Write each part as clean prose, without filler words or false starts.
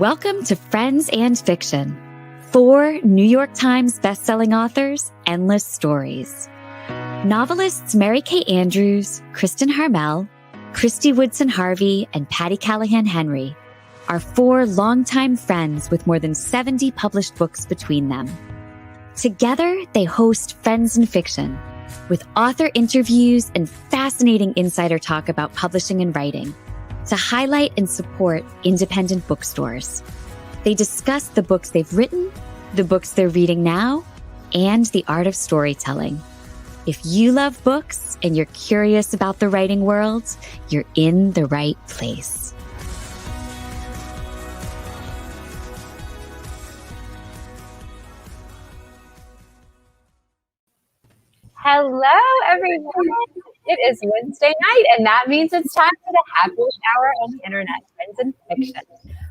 Welcome to Friends and Fiction. 4 New York Times bestselling authors, endless stories. Novelists Mary Kay Andrews, Kristen Harmel, Christy Woodson Harvey, and Patty Callahan Henry are 4 longtime friends with more than 70 published books between them. Together, they host Friends and Fiction, with author interviews and fascinating insider talk about publishing and writing, to highlight and support independent bookstores. They discuss the books they've written, the books they're reading now, and the art of storytelling. If you love books and you're curious about the writing world, you're in the right place. Hello, everyone. It is Wednesday night, and that means it's time for the happiest hour on the internet, Friends and Fiction.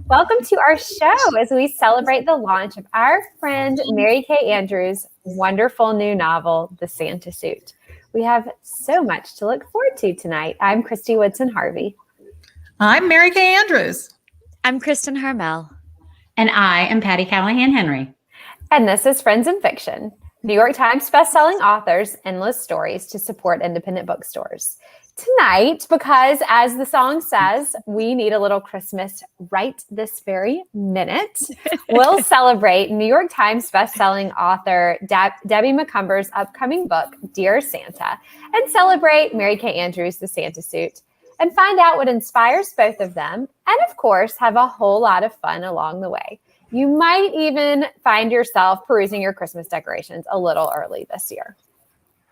Welcome to our show as we celebrate the launch of our friend Mary Kay Andrews' wonderful new novel, The Santa Suit. We have so much to look forward to tonight. I'm Christy Woodson Harvey. I'm Mary Kay Andrews. I'm Kristen Harmel. And I am Patty Callahan Henry. And this is Friends and Fiction, New York Times bestselling authors, endless stories to support independent bookstores. Tonight, because as the song says, we need a little Christmas right this very minute, we'll celebrate New York Times bestselling author Debbie Macomber's upcoming book, Dear Santa, and celebrate Mary Kay Andrews' The Santa Suit, and find out what inspires both of them, and of course, have a whole lot of fun along the way. You might even find yourself perusing your Christmas decorations a little early this year.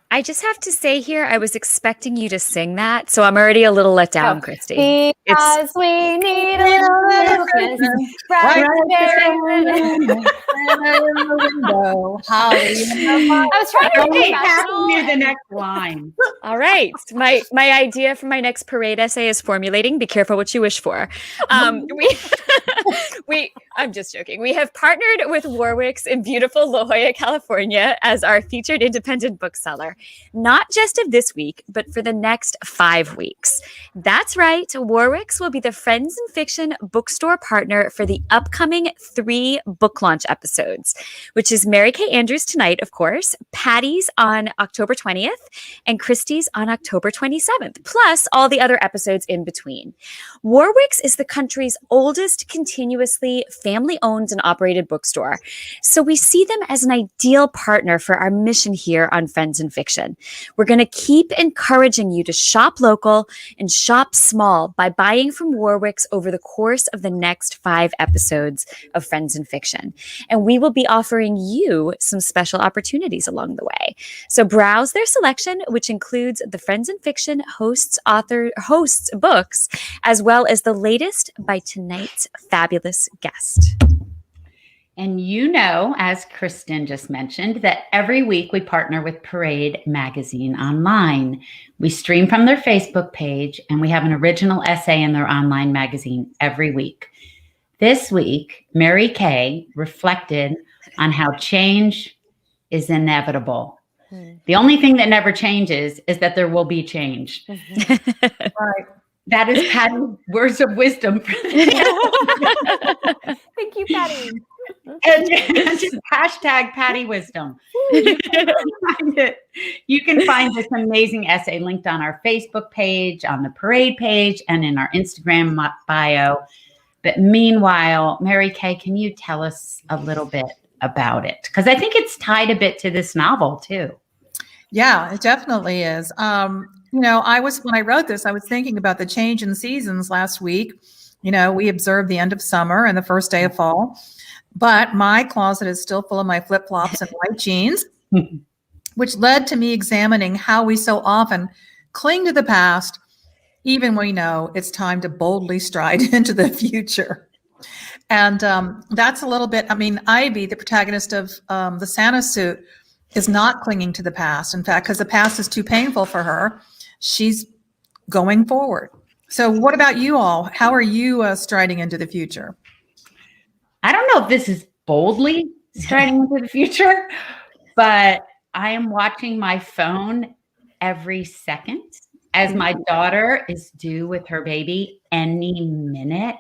I just have to say here, I was expecting you to sing that, so I'm already a little let down, Christy. Because we need a little Christmas right there. I was trying to think near the next line. All right. My idea for my next parade essay is formulating. Be careful what you wish for. I'm just joking. We have partnered with Warwick's in beautiful La Jolla, California as our featured independent bookseller, not just of this week, but for the next 5 weeks. That's right. Warwick's will be the Friends and Fiction bookstore partner for the upcoming 3 book launch episodes, which is Mary Kay Andrews tonight, of course, Patty's on October 20th, and Christy's on October 27th, plus all the other episodes in between. Warwick's is the country's oldest continuously family-owned and operated bookstore, so we see them as an ideal partner for our mission here on Friends and Fiction. We're going to keep encouraging you to shop local and shop small by buying from Warwick's over the course of the next 5 episodes of Friends and Fiction. And we will be offering you some special opportunities along the way. So browse their selection, which includes the Friends and Fiction hosts books, as well as the latest by tonight's fabulous guest. And you know, as Kristen just mentioned, that every week we partner with Parade Magazine Online. We stream from their Facebook page, and we have an original essay in their online magazine every week. This week, Mary Kay reflected on how change is inevitable. The only thing that never changes is that there will be change. Right. That is Patty's words of wisdom. Thank you, Patty. And just hashtag Patty Wisdom. You can find this amazing essay linked on our Facebook page, on the Parade page, and in our Instagram bio. But meanwhile, Mary Kay, can you tell us a little bit about it? Because I think it's tied a bit to this novel too. Yeah, it definitely is. When I wrote this, I was thinking about the change in seasons last week. We observed the end of summer and the first day of fall, but my closet is still full of my flip-flops and white jeans, which led to me examining how we so often cling to the past, even when we know it's time to boldly stride into the future. And that's a little bit, Ivy, the protagonist of The Santa Suit, is not clinging to the past. In fact, because the past is too painful for her, she's going forward. So what about you all? How are you striding into the future? I don't know if this is boldly striding into the future, but I am watching my phone every second as my daughter is due with her baby any minute.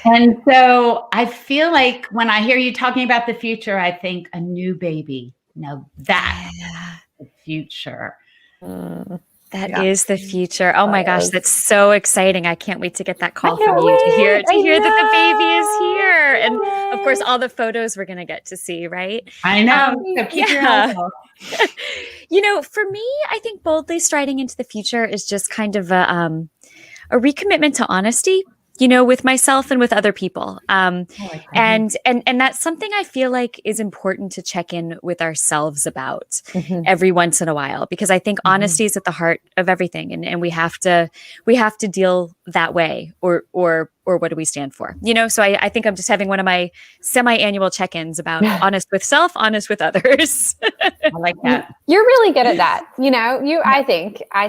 And so I feel like when I hear you talking about the future, I think a new baby. Now that's the future. That is the future. Oh my gosh, that's so exciting. I can't wait to get that call from you to hear that the baby is here. And of course, all the photos we're going to get to see, right? I know. So keep your eyes open. For me, I think boldly striding into the future is just kind of a recommitment to honesty, with myself and with other people. And that's something I feel like is important to check in with ourselves about every once in a while, because I think honesty is at the heart of everything. And we have to deal that way, or what do we stand for? So I think I'm just having one of my semi-annual check-ins about honest with self, honest with others. I like that. You're really good at that. I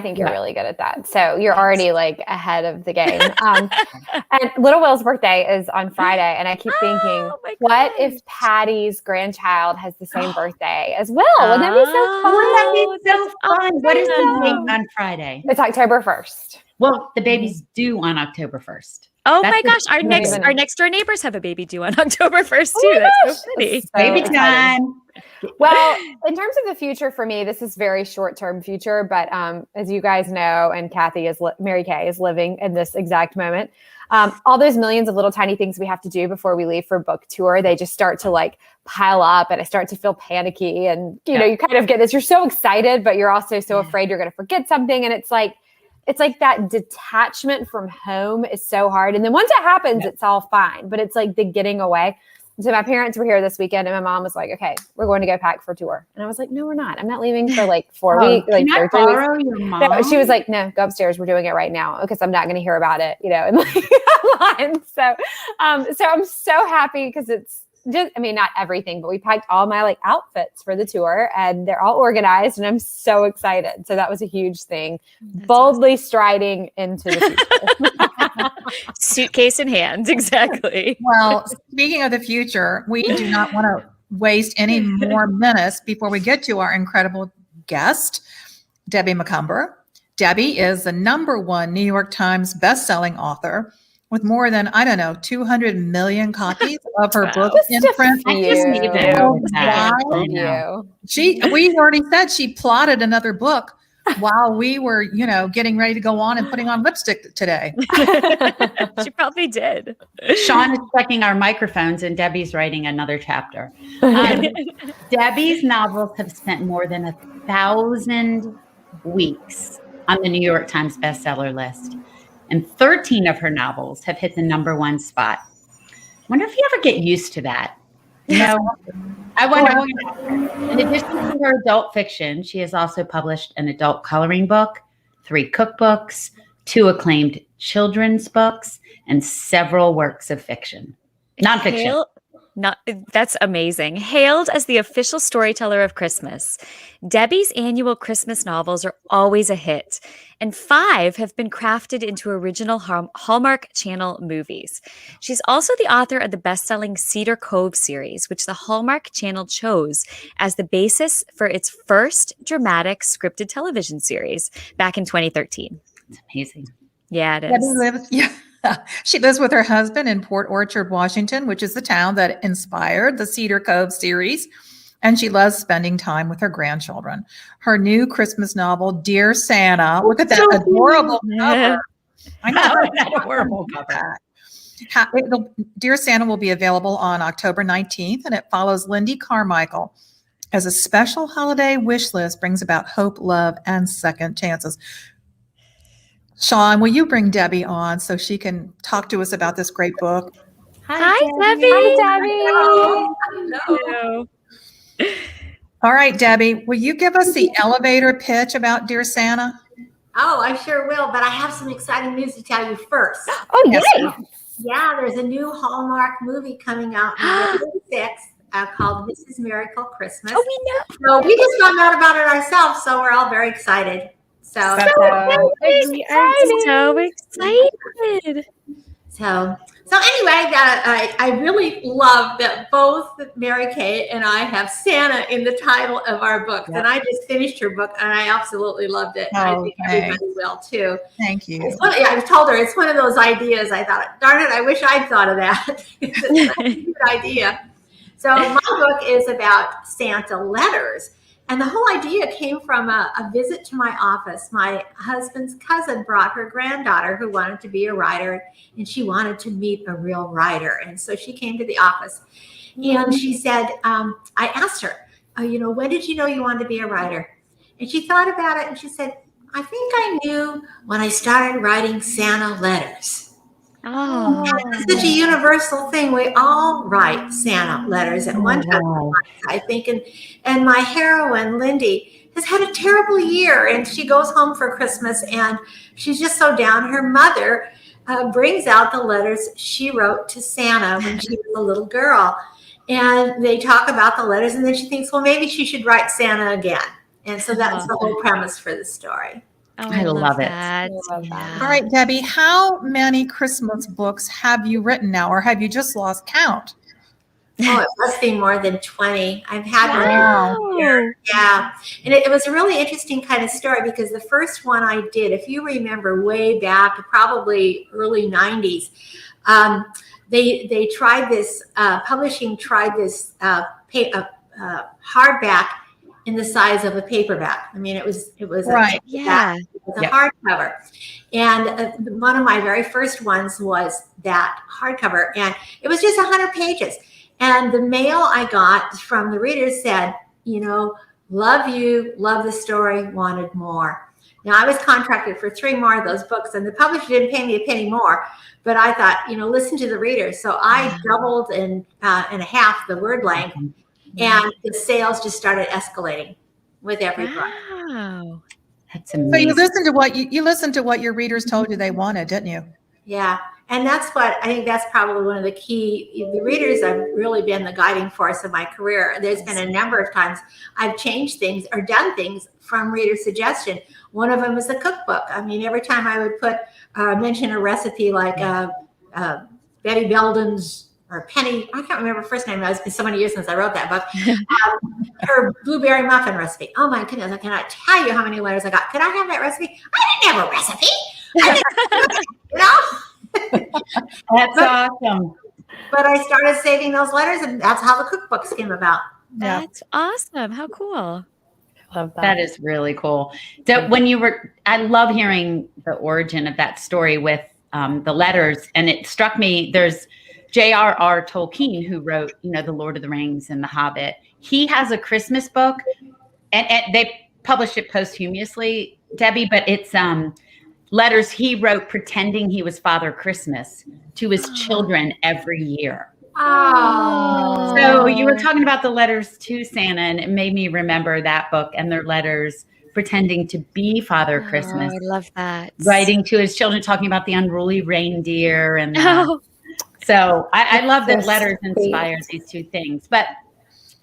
think you're really good at that. So you're already like ahead of the game. And little Will's birthday is on Friday. And I keep thinking, what if Patty's grandchild has the same birthday as Will? Wouldn't that be so fun? Wouldn't that be so fun? What is the date on Friday? It's October 1st. Well, the baby's due on October 1st. Oh my gosh, our next door neighbors have a baby due on October 1st too. That's so funny. Baby time. Well, in terms of the future for me, this is very short-term future, but as you guys know, and Mary Kay is living in this exact moment. All those millions of little tiny things we have to do before we leave for book tour, they just start to like pile up, and I start to feel panicky. And you kind of get this. You're so excited, but you're also so afraid you're going to forget something. And it's like that detachment from home is so hard. And then once it happens, it's all fine. But it's like the getting away. So my parents were here this weekend, and my mom was like, "Okay, we're going to go pack for tour." And I was like, "No, we're not. I'm not leaving for like 4 weeks." Like can I borrow your mom? No, she was like, "No, go upstairs. We're doing it right now because I'm not going to hear about it." And like online. So I'm so happy because it's just, not everything, but we packed all my like outfits for the tour, and they're all organized, and I'm so excited. So that was a huge thing. That's boldly striding into the future. Suitcase in hand, exactly. Well, speaking of the future, we do not want to waste any more minutes before we get to our incredible guest, Debbie Macomber. Debbie is the #1 New York Times bestselling author with more than, 200 million copies of her book in print. We already said she plotted another book while we were, getting ready to go on and putting on lipstick today. She probably did. Sean is checking our microphones, and Debbie's writing another chapter. Debbie's novels have spent more than 1,000 weeks on the New York Times bestseller list. And 13 of her novels have hit the #1 spot. Wonder if you ever get used to that. I wonder. In addition to her adult fiction, she has also published an adult coloring book, 3 cookbooks, 2 acclaimed children's books, and several works of fiction. Nonfiction. That's amazing. Hailed as the official storyteller of Christmas, Debbie's annual Christmas novels are always a hit, and 5 have been crafted into original Hallmark Channel movies. She's also the author of the best-selling Cedar Cove series, which the Hallmark Channel chose as the basis for its first dramatic scripted television series back in 2013. It's amazing. Yeah, it is. She lives with her husband in Port Orchard, Washington, which is the town that inspired the Cedar Cove series. And she loves spending time with her grandchildren. Her new Christmas novel, Dear Santa, look at that adorable cover. I know, that adorable cover. Dear Santa will be available on October 19th, and it follows Lindy Carmichael as a special holiday wish list brings about hope, love, and second chances. Sean, will you bring Debbie on so she can talk to us about this great book? Hi, Debbie. Hello. All right, Debbie, will you give us the elevator pitch about Dear Santa? Oh, I sure will, but I have some exciting news to tell you first. Oh, yay. Yeah, there's a new Hallmark movie coming out on November 6th called This Is Miracle Christmas. Oh, we know. So we just found out about it ourselves, so we're all very excited. So excited. So So anyway, I really love that both Mary Kay and I have Santa in the title of our books. Yep. And I just finished her book and I absolutely loved it. I think everybody will too. Thank you. I told her it's one of those ideas. I thought, darn it, I wish I'd thought of that. It's a good idea. So my book is about Santa letters. And the whole idea came from a visit to my office. My husband's cousin brought her granddaughter who wanted to be a writer, and she wanted to meet a real writer. And so she came to the office, and she said, I asked her, when did you know you wanted to be a writer? And she thought about it, and she said, I think I knew when I started writing Santa letters. Oh, It's such a universal thing. We all write Santa letters at one time, I think. And my heroine, Lindy, has had a terrible year, and she goes home for Christmas, and she's just so down. Her mother brings out the letters she wrote to Santa when she was a little girl, and they talk about the letters, and then she thinks, well, maybe she should write Santa again. And so that's the whole premise for the story. oh, I love it. that. I love that. All right, Debbie, how many Christmas books have you written now, or have you just lost count? Oh, it must be more than 20. I've had Wow. one here. Yeah. And it was a really interesting kind of story because the first one I did, if you remember way back, probably early 90s, they tried this, publishing tried this hardback in the size of a paperback. I mean, it was Right. Yeah. it was a hardcover. And one of my very first ones was that hardcover, and it was just 100 pages. And the mail I got from the readers said, love you, love the story, wanted more. Now, I was contracted for 3 more of those books, and the publisher didn't pay me a penny more. But I thought, listen to the readers. So I doubled and a half the word length, and the sales just started escalating with every book. Wow. That's So amazing. you listened to what your readers told you they wanted, didn't you? Yeah. And that's what I think that's probably one of the the readers have really been the guiding force of my career. There's been a number of times I've changed things or done things from reader suggestion. One of them is the cookbook. I mean, every time I would mention a recipe like Betty Belden's or Penny, I can't remember her first name. It's been so many years since I wrote that book. Her blueberry muffin recipe. Oh my goodness, I cannot tell you how many letters I got. Could I have that recipe? I didn't have a recipe. That's awesome. But I started saving those letters, and that's how the cookbooks came about. Yeah. That's awesome. How cool. Love that. That is really cool. So I love hearing the origin of that story with the letters. And it struck me, there's J.R.R. Tolkien, who wrote, The Lord of the Rings and The Hobbit. He has a Christmas book, and they published it posthumously, Debbie, but it's letters he wrote pretending he was Father Christmas to his children every year. Oh. So you were talking about the letters to Santa, and it made me remember that book and their letters pretending to be Father Christmas, I love that. writing to his children, talking about the unruly reindeer. And Oh, so I love that so letters sweet. inspire these two things. But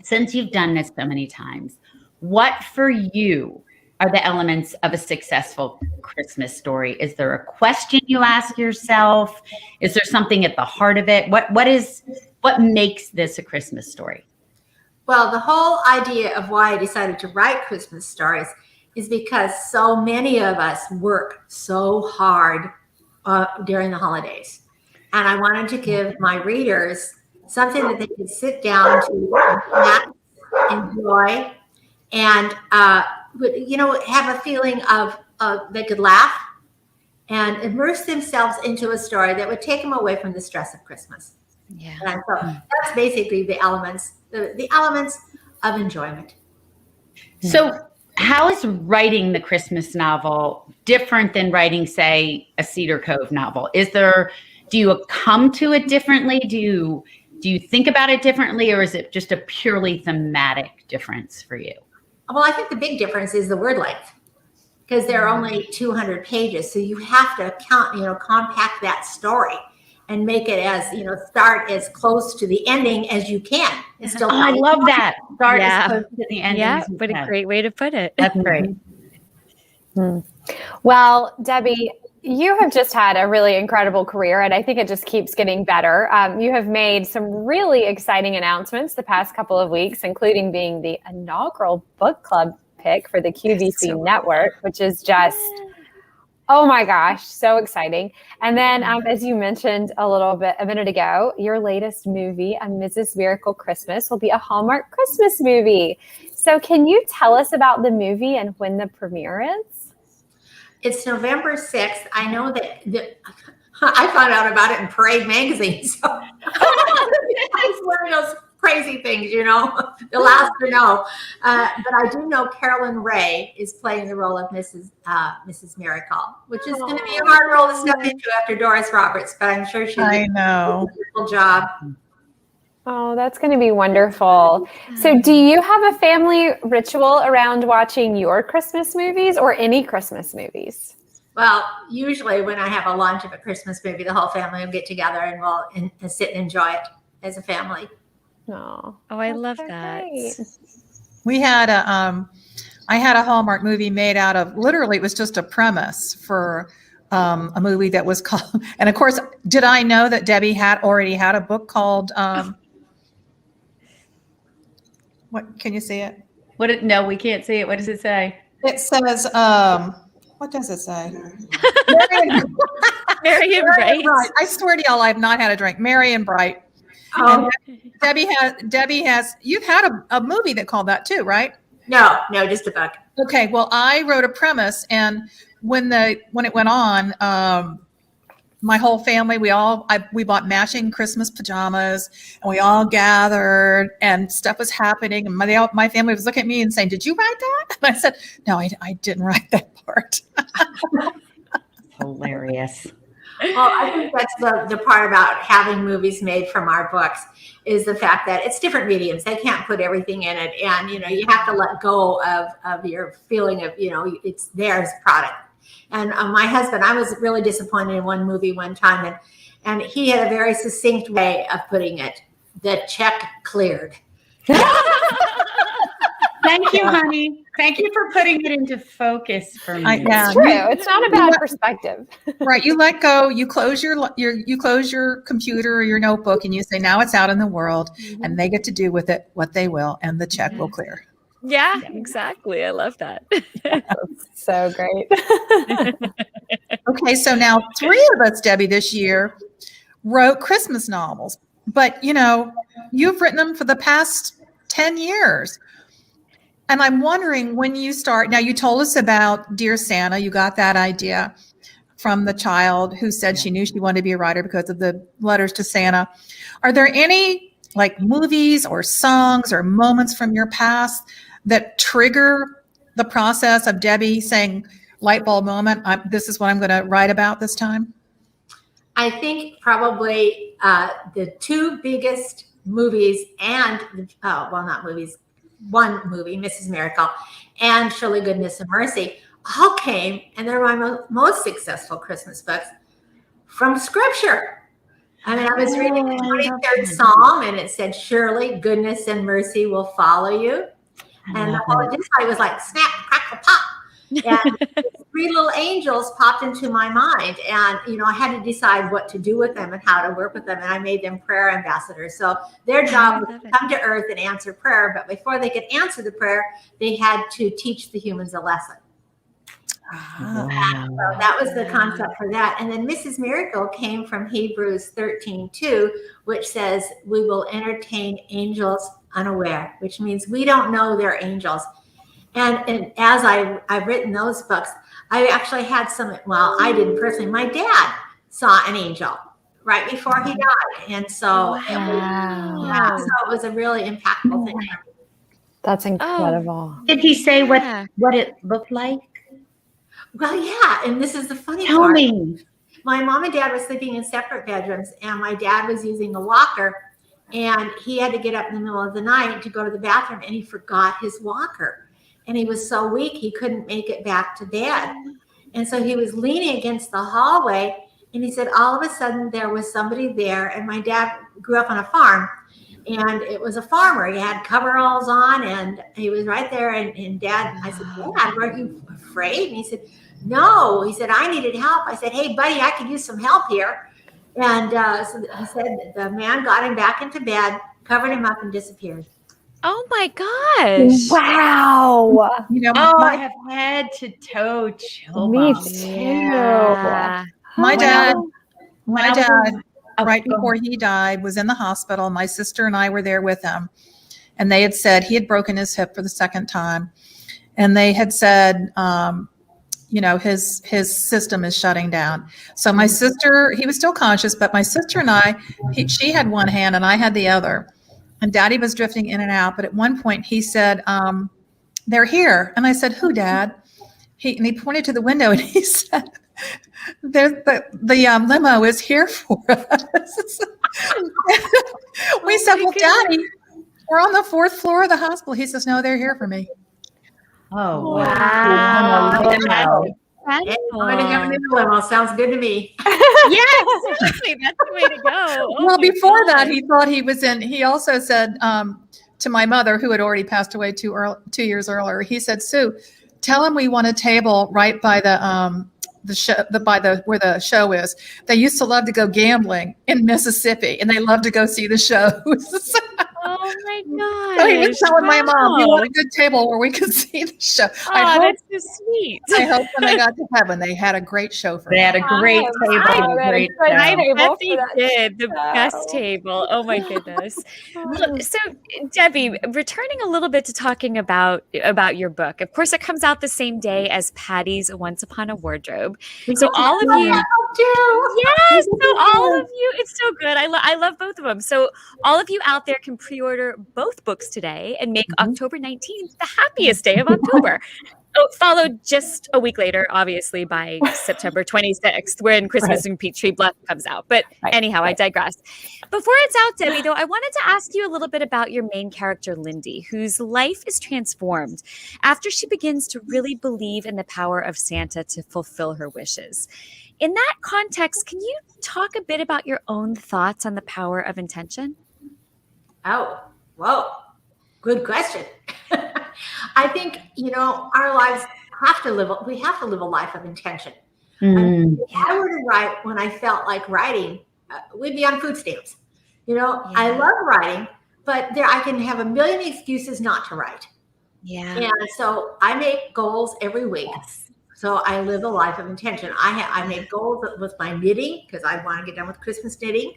since you've done this so many times, what for you are the elements of a successful Christmas story? Is there a question you ask yourself? Is there something at the heart of it? What makes this a Christmas story? Well, the whole idea of why I decided to write Christmas stories is because so many of us work so hard during the holidays. And I wanted to give my readers something that they could sit down to relax, enjoy, and have a feeling of they could laugh and immerse themselves into a story that would take them away from the stress of Christmas. yeah. And so that's basically the elements of enjoyment. So how is writing the Christmas novel different than writing, say, a Cedar Cove novel? Do you come to it differently? Do you think about it differently, or is it just a purely thematic difference for you? Well, I think the big difference is the word length, because there are only 200 pages. So you have to compact that story and make it start as close to the ending as you can. It's still I love that. Start Yeah. as close to the end. Yeah, as you what a can. great way to put it. That's great. Well, Debbie, You have just had a really incredible career, and I think it just keeps getting better. You have made some really exciting announcements the past couple of weeks, including being the inaugural book club pick for the QVC network, which is just, oh my gosh, so exciting. And then, as you mentioned a minute ago, your latest movie, A Mrs. Miracle Christmas, will be a Hallmark Christmas movie. So can you tell us about the movie and when the premiere is? It's November 6th. I know that I found out about it in Parade magazine. So it's one of those crazy things, the last to know. But I do know Carolyn Ray is playing the role of Mrs. Miracle, which is going to be a hard role to step into after Doris Roberts, but I'm sure she's I know. a wonderful job. Oh, that's going to be wonderful. So do you have a family ritual around watching your Christmas movies or any Christmas movies? Well, usually when I have a launch of a Christmas movie, the whole family will get together and we'll sit and enjoy it as a family. Oh, I love that. Great. We had I had a Hallmark movie made out of, literally, it was just a premise for a movie that was called, and of course, did I know that Debbie already had a book called, what, can you see it? No, we can't see it. What does it say? It says, what does it say? Marion Bright. I swear to y'all, I have not had a drink. Marion Bright. Oh. Debbie has, you've had a movie that called that too, right? No, just a book. Okay, well, I wrote a premise, and when it went on, my whole family, we bought matching Christmas pajamas, and we all gathered, and stuff was happening, and my family was looking at me and saying, "Did you write that?" And I said, "No, I didn't write that part." Hilarious. Well, I think that's the part about having movies made from our books is the fact that it's different mediums. They can't put everything in it, and you have to let go of your feeling of it's theirs product. And my husband, I was really disappointed in one movie one time, and he had a very succinct way of putting it. The check cleared. Thank you, honey. Thank you for putting it into focus for me. It's true. It's not a bad perspective. Right. You let go. You close your computer or your notebook, and you say, "Now it's out in the world, and they get to do with it what they will, and the check will clear." Yeah, exactly. I love that. So great. Okay, so now 3 of us, Debbie, this year wrote Christmas novels, but you've written them for the past 10 years. And I'm wondering when you start. Now, you told us about Dear Santa. You got that idea from the child who said she knew she wanted to be a writer because of the letters to Santa. Are there any movies or songs or moments from your past that trigger the process of Debbie saying, light bulb moment, this is what I'm going to write about this time? I think probably the 2 biggest movies and, not movies, one movie, Mrs. Miracle, and Surely Goodness and Mercy, all came, and they're my most successful Christmas books, from Scripture. I mean, I was reading the 23rd Psalm, and it said, "Surely goodness and mercy will follow you." And the whole inside was like, snap, crackle, pop. And 3 little angels popped into my mind. And, I had to decide what to do with them and how to work with them. And I made them prayer ambassadors. So their job was to come to earth and answer prayer. But before they could answer the prayer, they had to teach the humans a lesson. So that was the concept for that. And then Mrs. Miracle came from Hebrews 13:2, which says, "We will entertain angels unaware," which means we don't know they're angels. And as I've written those books, I actually had I didn't personally. My dad saw an angel right before he died. And so, so it was a really impactful thing. That's incredible. Did he say what it looked like? Well, yeah. And this is the funny Tell part. me. My mom and dad were sleeping in separate bedrooms, and my dad was using a walker, and he had to get up in the middle of the night to go to the bathroom, and he forgot his walker. And he was so weak, he couldn't make it back to bed. And so he was leaning against the hallway, and he said, all of a sudden there was somebody there. And my dad grew up on a farm, and it was a farmer. He had coveralls on, and he was right there. And Dad, I said, Dad, weren't you afraid? And he said, no. He said, I needed help. I said, hey, buddy, I could use some help here. And so he said the man got him back into bed, covered him up, and disappeared. Oh my gosh. Wow. You know, I have head to toe chill Me bumps. too. Yeah. my dad, was- right before he died, was in the hospital. My sister and I were there with him. And they had said he had broken his hip for the second time. And they had said, his system is shutting down. So my sister, he was still conscious, but my sister and I, she had one hand and I had the other. And Daddy was drifting in and out. But at one point he said, they're here. And I said, who, Dad? He pointed to the window and he said, the limo is here for us. We said, well, Daddy, we're on the 4th floor of the hospital. He says, no, they're here for me. Oh, Wow. wow. Hey, I'm going to go in the limo. Sounds good to me. Yes, exactly. That's the way to go. Oh Well, my before that, God. he thought he was in. He also said to my mother, who had already passed away 2 years earlier, he said, Sue, tell him we want a table right by the show, where the show is. They used to love to go gambling in Mississippi, and they love to go see the shows. Oh my God. So he was telling my mom, we want a good table where we can see the show. Oh, I that's so sweet. hope when they got to heaven, they had a great show for They me. had a great table. I Great bet I show. bet they did. The best table. Oh my goodness. Well, so Debbie, returning a little bit to talking about your book. Of course, it comes out the same day as Patty's Once Upon a Wardrobe. So all of you, yes, so all of you, it's so good. I love both of them. So all of you out there can pre-order both books today and make October 19th the happiest day of October. Followed just a week later, obviously, by September 26th, when Christmas and Peach Tree Bluff comes out. But anyhow, I digress. Before it's out, Debbie, though, I wanted to ask you a little bit about your main character, Lindy, whose life is transformed after she begins to really believe in the power of Santa to fulfill her wishes. In that context, can you talk a bit about your own thoughts on the power of intention? Oh, whoa. Good question. I think, our lives we have to live a life of intention. Mm. If I were to write when I felt like writing, we'd be on food stamps. I love writing, but I can have a million excuses not to write. Yeah. And so I make goals every week. So I live a life of intention. I make goals with my knitting because I want to get done with Christmas knitting.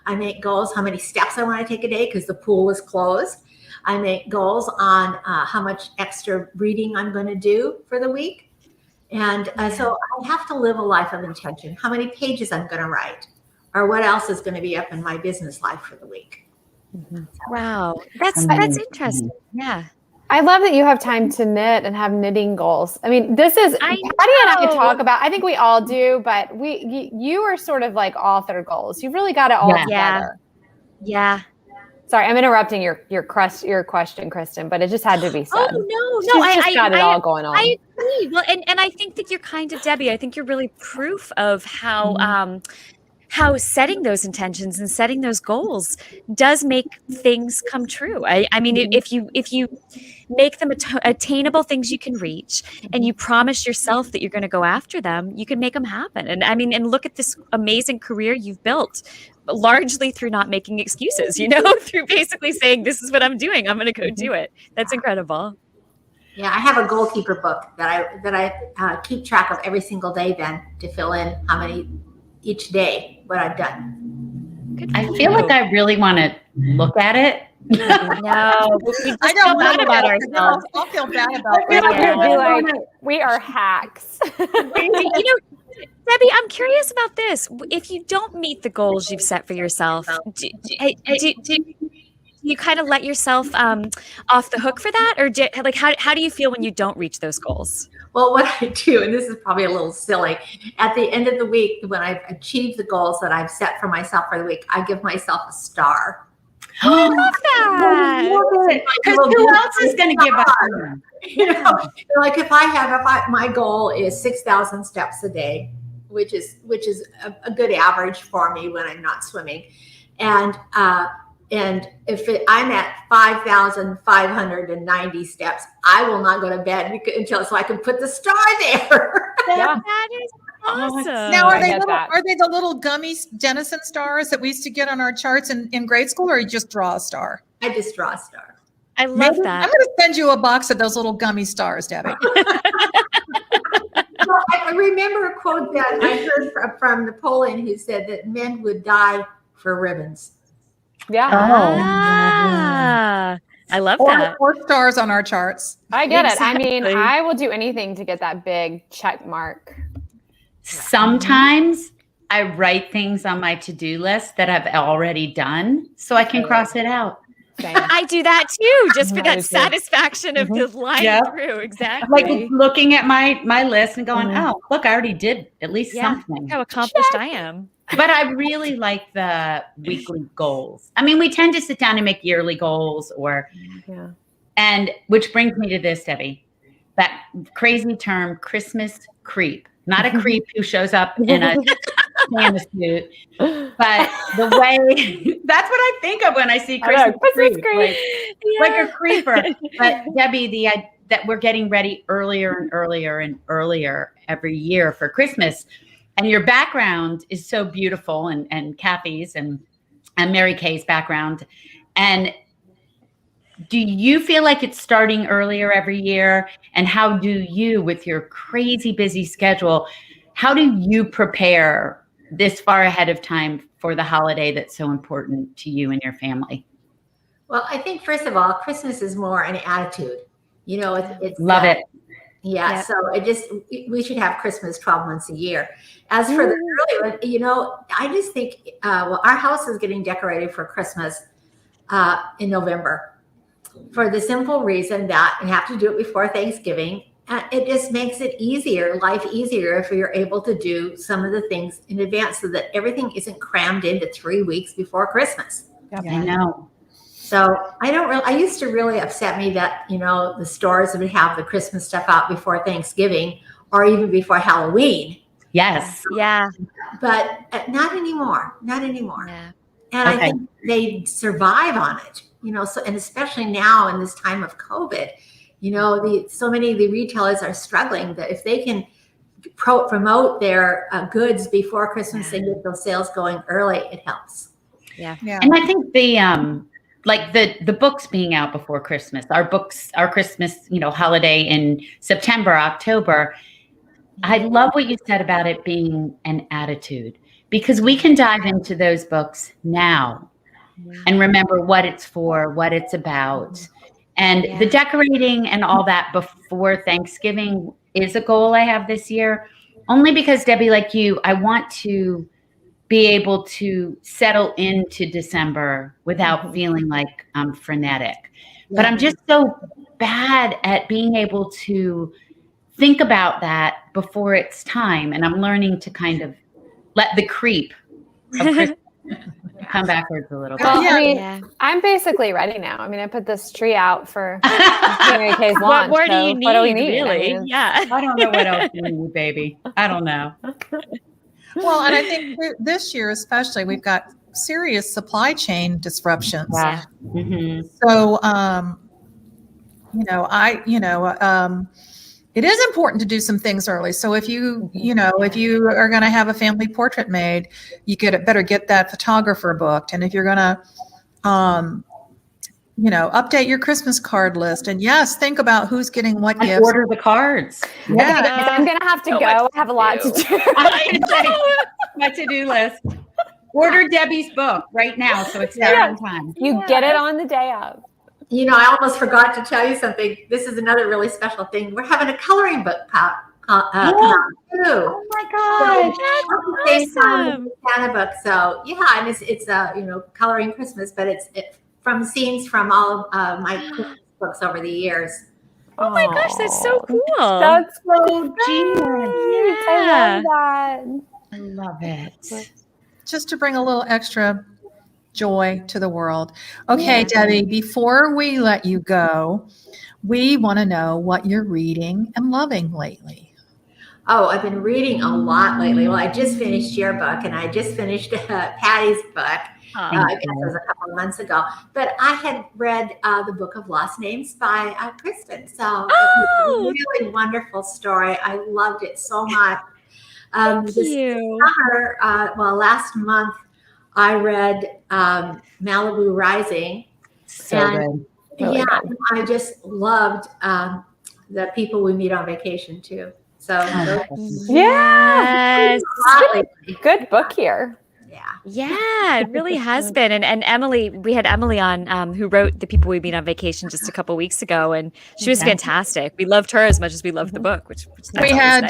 I make goals how many steps I want to take a day because the pool is closed. I make goals on how much extra reading I'm going to do for the week. And so I have to live a life of intention, how many pages I'm going to write, or what else is going to be up in my business life for the week. Wow. That's interesting. Yeah. I love that you have time to knit and have knitting goals. I mean, Patty and I talk about, I think we all do, but you are sort of like author goals. You've really got it all together. Yeah. Sorry, I'm interrupting your question, Kristen, but it just had to be said. Oh, no. She's got it all going on. I agree. Well, and I think that you're kind of, Debbie, I think you're really proof of how setting those intentions and setting those goals does make things come true. I mean, if you make them attainable things you can reach, and you promise yourself that you're going to go after them, you can make them happen. And I mean, and look at this amazing career you've built, largely through not making excuses, through basically saying, this is what I'm doing. I'm going to go do it. That's incredible. Yeah, I have a goalkeeper book that I keep track of every single day then to fill in how many each day what I've done. I feel like I really want to look at it. No, I don't feel bad about ourselves. I'll feel bad about Like, we are hacks. Debbie, I'm curious about this. If you don't meet the goals you've set for yourself, do you kind of let yourself off the hook for that? Or how do you feel when you don't reach those goals? Well, what I do, and this is probably a little silly, at the end of the week, when I've achieved the goals that I've set for myself for the week, I give myself a star. I love that. Because who else is going to give up? Like if my goal is 6,000 steps a day, which is a good average for me when I'm not swimming. And And I'm at 5,590 steps, I will not go to bed so I can put the star there. Yeah. That is awesome. Now, I get that. are they the little gummy Denison stars that we used to get on our charts in grade school, or you just draw a star? I just draw a star. I love Maybe that. I'm going to send you a box of those little gummy stars, Debbie. Well, I remember a quote that I heard from Napoleon, who said that men would die for ribbons. Yeah. Ah, I love that. Or stars on our charts. I get it. I mean, Exactly. I will do anything to get that big check mark. Sometimes I write things on my to-do list that I've already done so I can cross it out. Same. I do that too, just for I do that too. satisfaction of the line Yeah. through. Exactly. Like looking at my list and going, oh, look, I already did at least Yeah. something. How accomplished I am. But I really like the weekly goals. I mean, we tend to sit down and make yearly goals Yeah. and which brings me to this, Debbie, that crazy term, Christmas creep. Not a creep who shows up in a Santa suit, but the way that's what I think of when I see Christmas creep. Like a creeper. But Debbie, that we're getting ready earlier and earlier and earlier every year for Christmas. And your background is so beautiful, and Kathy's and Mary Kay's background. And do you feel like it's starting earlier every year? And how do you, with your crazy busy schedule, how do you prepare this far ahead of time for the holiday that's so important to you and your family? Well, I think first of all, Christmas is more an attitude. You know, it's Love it. Yeah, Yep. so we should have Christmas 12 months a year. As for the early one, you know, I just think, well, our house is getting decorated for Christmas in November for the simple reason that you have to do it before Thanksgiving. It just makes it life easier if you're able to do some of the things in advance so that everything isn't crammed into 3 weeks before Christmas. I know. So I used to really upset me that, you know, the stores would have the Christmas stuff out before Thanksgiving or even before Halloween. Yes. Yeah. But not anymore. Yeah. And I Okay. think they survive on it, you know, so, and especially now in this time of COVID, you know, so many of the retailers are struggling that if they can promote their goods before Christmas and get those sales going early, it helps. Yeah. Yeah. And I think the books being out before Christmas, our Christmas, you know, holiday in September, October. I love what you said about it being an attitude, because we can dive into those books now and remember what it's for, what it's about. And the decorating and all that before Thanksgiving is a goal I have this year, only because, Debbie, like you, I want to be able to settle into December without feeling like I'm frenetic. But I'm just so bad at being able to think about that before it's time. And I'm learning to kind of let the creep of Christmas come backwards a little bit. Well, I mean, Yeah. I'm basically ready now. I mean, I put this tree out for Mary Kay's What launch. more do so you need, what do we need? really? I mean, Yeah. I don't know what else you need, baby. I don't know. Well, and I think this year especially, we've got serious supply chain disruptions. Yeah. Mm-hmm. So, it is important to do some things early. So if you are going to have a family portrait made, better get that photographer booked. And if you're going to, update your Christmas card list, and yes, think about who's getting what And gifts. order the cards. Yeah. I'm going to have to go. I have a lot to do. My to-do list. Order Debbie's book right now, so it's there on time. You get it on the day of. You know, I almost forgot to tell you something. This is another really special thing. We're having a coloring book come out too. Oh my gosh. At the same time with the Santa book. So yeah, and it's coloring Christmas, but it's from scenes from all of my Christmas books over the years. Oh my gosh, that's so cool. That's so genius. I Yeah. love that. I love it. Just to bring a little extra joy to the world. Okay, Debbie, before we let you go, we want to know what you're reading and loving lately. Oh, I've been reading a lot lately. Well, I just finished your book and I just finished Patty's book. I guess it was a couple of months ago. But I had read the Book of Lost Names by Kristen. So it was a really wonderful story. I loved it so much. Thank you. Summer, last month, I read Malibu Rising. So good. Really Yeah, good. I just loved the people we meet on vacation too. So Yeah. Yes. Good book here. Yeah, it really has been. And Emily, we had Emily on who wrote The People We Meet on Vacation just a couple weeks ago, and she was fantastic. We loved her as much as we loved the book, which We had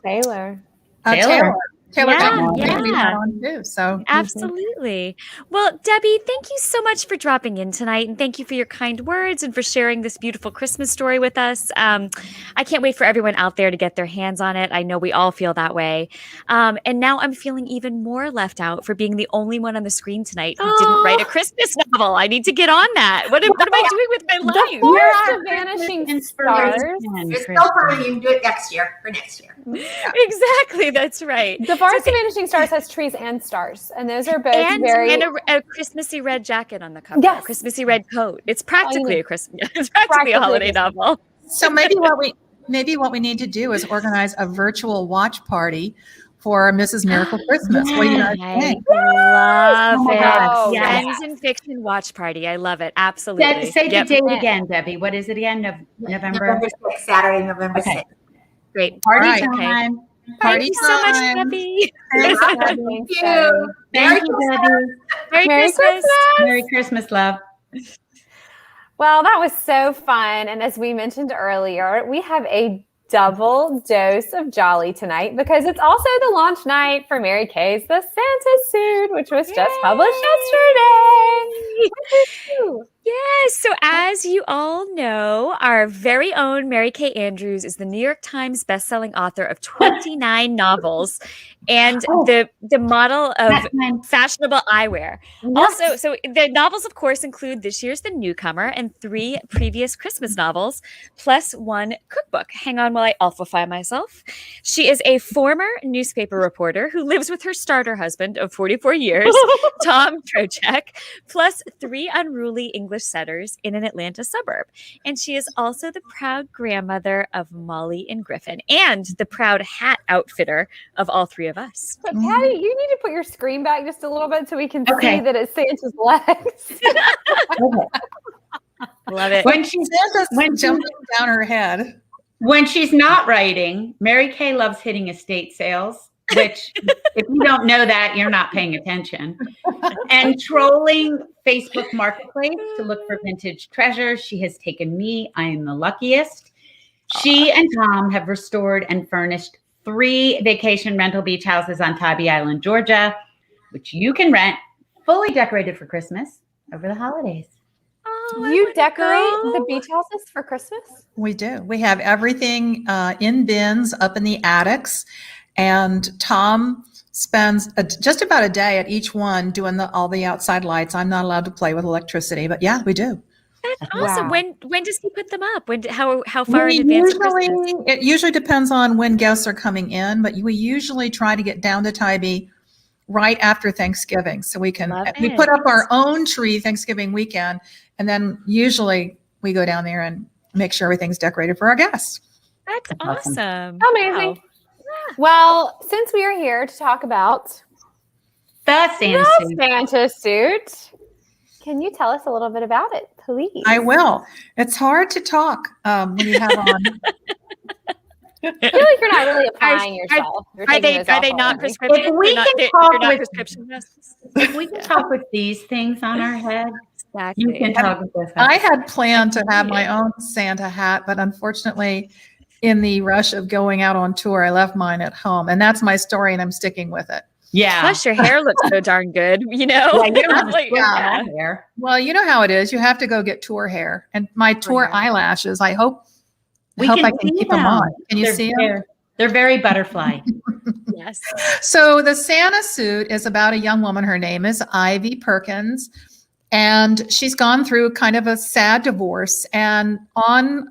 Taylor. Taylor Yeah. on too. So Absolutely. Well, Debbie, thank you so much for dropping in tonight, and thank you for your kind words and for sharing this beautiful Christmas story with us. I can't wait for everyone out there to get their hands on it. I know we all feel that way. And now I'm feeling even more left out for being the only one on the screen tonight who didn't write a Christmas novel. I need to get on that. What am I doing with my life? The Forest of Vanishing Stars. it's so funny. You can do it for next year. Exactly. That's right. The Forest of Vanishing Stars has trees and stars, and those are both And very. a Christmassy red jacket on the cover. Yes. A Christmassy red coat. It's practically it's practically a holiday novel. So maybe what we need to do is organize a virtual watch party for Mrs. Miracle Christmas. What do you guys I think? love Oh my it. God. Yes. Friends and Fiction watch party. I love it. Absolutely. Say Yep. the date again, Debbie. What is it again? November? 6th, Saturday, November Okay. 6th. Great. Party Right. time. Party Thank you so much, time. Debbie. Thank you. Thank you, Debbie. Merry Christmas. Merry Christmas, love. Well, that was so fun. And as we mentioned earlier, we have a double dose of jolly tonight because it's also the launch night for Mary Kay's The Santa Suit, which was just published yesterday. Woo-hoo. Yes. So as you all know, our very own Mary Kay Andrews is the New York Times bestselling author of 29 novels and the model of fashionable eyewear. Also, so the novels, of course, include this year's The Newcomer and 3 previous Christmas novels, plus 1 cookbook. Hang on while I alphify myself. She is a former newspaper reporter who lives with her starter husband of 44 years, Tom Trocheck, plus 3 unruly English setters in an Atlanta suburb. And she is also the proud grandmother of Molly and Griffin and the proud hat outfitter of all 3 of us. But Patty, you need to put your screen back just a little bit so we can see that it's Santa's legs. Love it. When jumping down her head. When she's not writing, Mary Kay loves hitting estate sales, which if you don't know that, you're not paying attention. And trolling Facebook Marketplace to look for vintage treasures. She has taken me. I am the luckiest. She and Tom have restored and furnished 3 vacation rental beach houses on Tybee Island, Georgia, which you can rent fully decorated for Christmas over the holidays. Oh, You decorate the beach houses for Christmas? We do. We have everything in bins up in the attics. And Tom spends just about a day at each one doing all the outside lights. I'm not allowed to play with electricity, but yeah, we do. That's awesome. Wow. When does he put them up? How far in advance of Christmas? It usually depends on when guests are coming in, but we usually try to get down to Tybee right after Thanksgiving. So we put up our own tree Thanksgiving weekend, and then usually we go down there and make sure everything's decorated for our guests. That's awesome. Amazing. Wow. Well, since we are here to talk about The Santa Suit. Santa Suit, can you tell us a little bit about it, please? I will. It's hard to talk when you have on. I feel like you're not really applying yourself. You're Are taking they those off not already. prescription? If we They're can they're talk not with- prescription glasses. If we can talk with these things on our head, you Exactly. can talk with this. I had planned to have my own Santa hat, but unfortunately, in the rush of going out on tour, I left mine at home. And that's my story, and I'm sticking with it. Yeah. Plus, your hair looks so darn good. You know. Yeah, you don't have to Like, split yeah. that hair. Well, you know how it is. You have to go get tour hair. And my tour yeah. eyelashes, I hope We I can can see keep them on. Can you see them? They're very butterfly. Yes. So the Santa Suit is about a young woman. Her name is Ivy Perkins. And she's gone through kind of a sad divorce. And on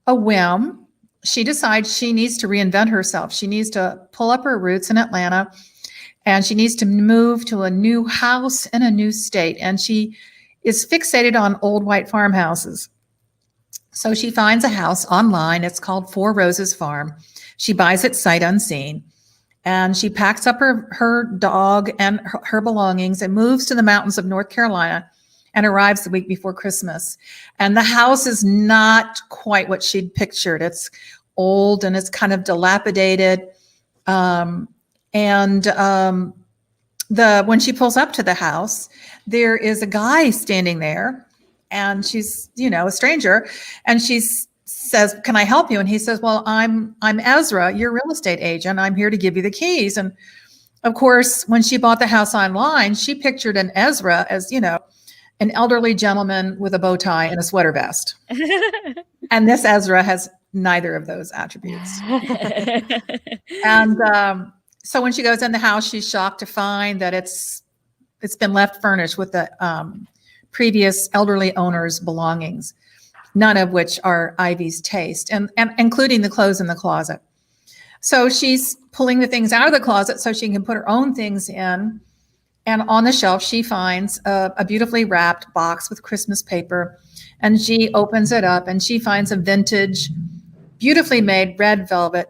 a whim, she decides she needs to reinvent herself. She needs to pull up her roots in Atlanta and she needs to move to a new house in a new state. And she is fixated on old white farmhouses. So she finds a house online. It's called Four Roses Farm. She buys it sight unseen. And she packs up her dog and her belongings and moves to the mountains of North Carolina and arrives the week before Christmas. And the house is not quite what she'd pictured. It's old and it's kind of dilapidated. When she pulls up to the house, there is a guy standing there, and she's, a stranger, and she says, "Can I help you?" And he says, "Well, I'm Ezra, your real estate agent. I'm here to give you the keys." And of course, when she bought the house online, she pictured an Ezra as, an elderly gentleman with a bow tie and a sweater vest. And this Ezra has neither of those attributes. And so when she goes in the house, she's shocked to find that it's been left furnished with the previous elderly owner's belongings, none of which are Ivy's taste, and including the clothes in the closet. So she's pulling the things out of the closet so she can put her own things in. And on the shelf, she finds a beautifully wrapped box with Christmas paper, and she opens it up and she finds a vintage, beautifully made red velvet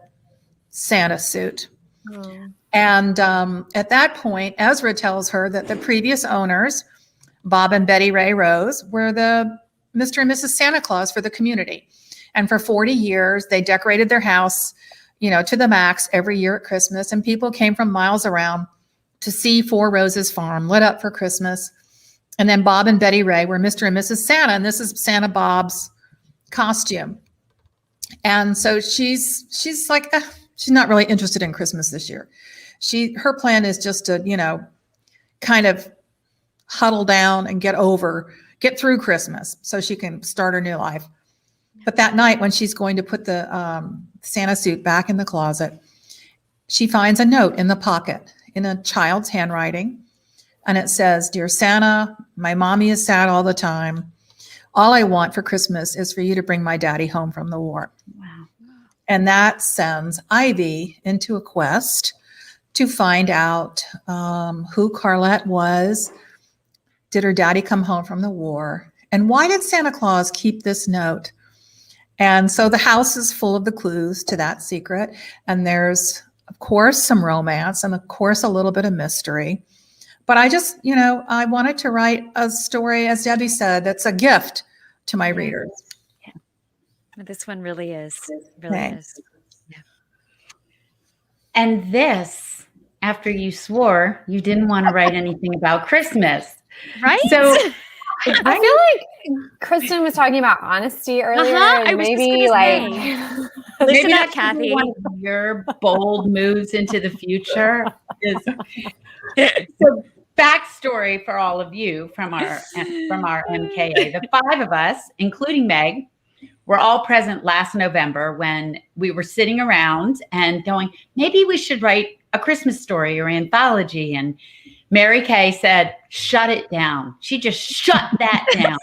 Santa suit. Oh. And at that point, Ezra tells her that the previous owners, Bob and Betty Ray Rose, were the Mr. and Mrs. Santa Claus for the community. And for 40 years, they decorated their house, to the max every year at Christmas. And people came from miles around to see Four Roses Farm lit up for Christmas. And then Bob and Betty Ray were Mr. and Mrs. Santa, and this is Santa Bob's costume. And so she's like, she's not really interested in Christmas this year. Her plan is just to, kind of huddle down and get through Christmas so she can start her new life. But that night, when she's going to put the Santa suit back in the closet, she finds a note in the pocket in a child's handwriting. And it says, "Dear Santa, my mommy is sad all the time. All I want for Christmas is for you to bring my daddy home from the war." Wow. And that sends Ivy into a quest to find out who Carlette was. Did her daddy come home from the war? And why did Santa Claus keep this note? And so the house is full of the clues to that secret. And there's, of course, some romance and, of course, a little bit of mystery. But I just, I wanted to write a story, as Debbie said, that's a gift to my readers. Yeah. This one really is. Really is. Yeah. And this, after you swore you didn't want to write anything about Christmas. Right? So I feel like Kristen was talking about honesty earlier. And maybe listen up, Kathy. One of your bold moves into the future is so backstory for all of you from our MKA. The five of us, including Meg, were all present last November when we were sitting around and going, maybe we should write a Christmas story or anthology. And Mary Kay said, "Shut it down." She just shut that down.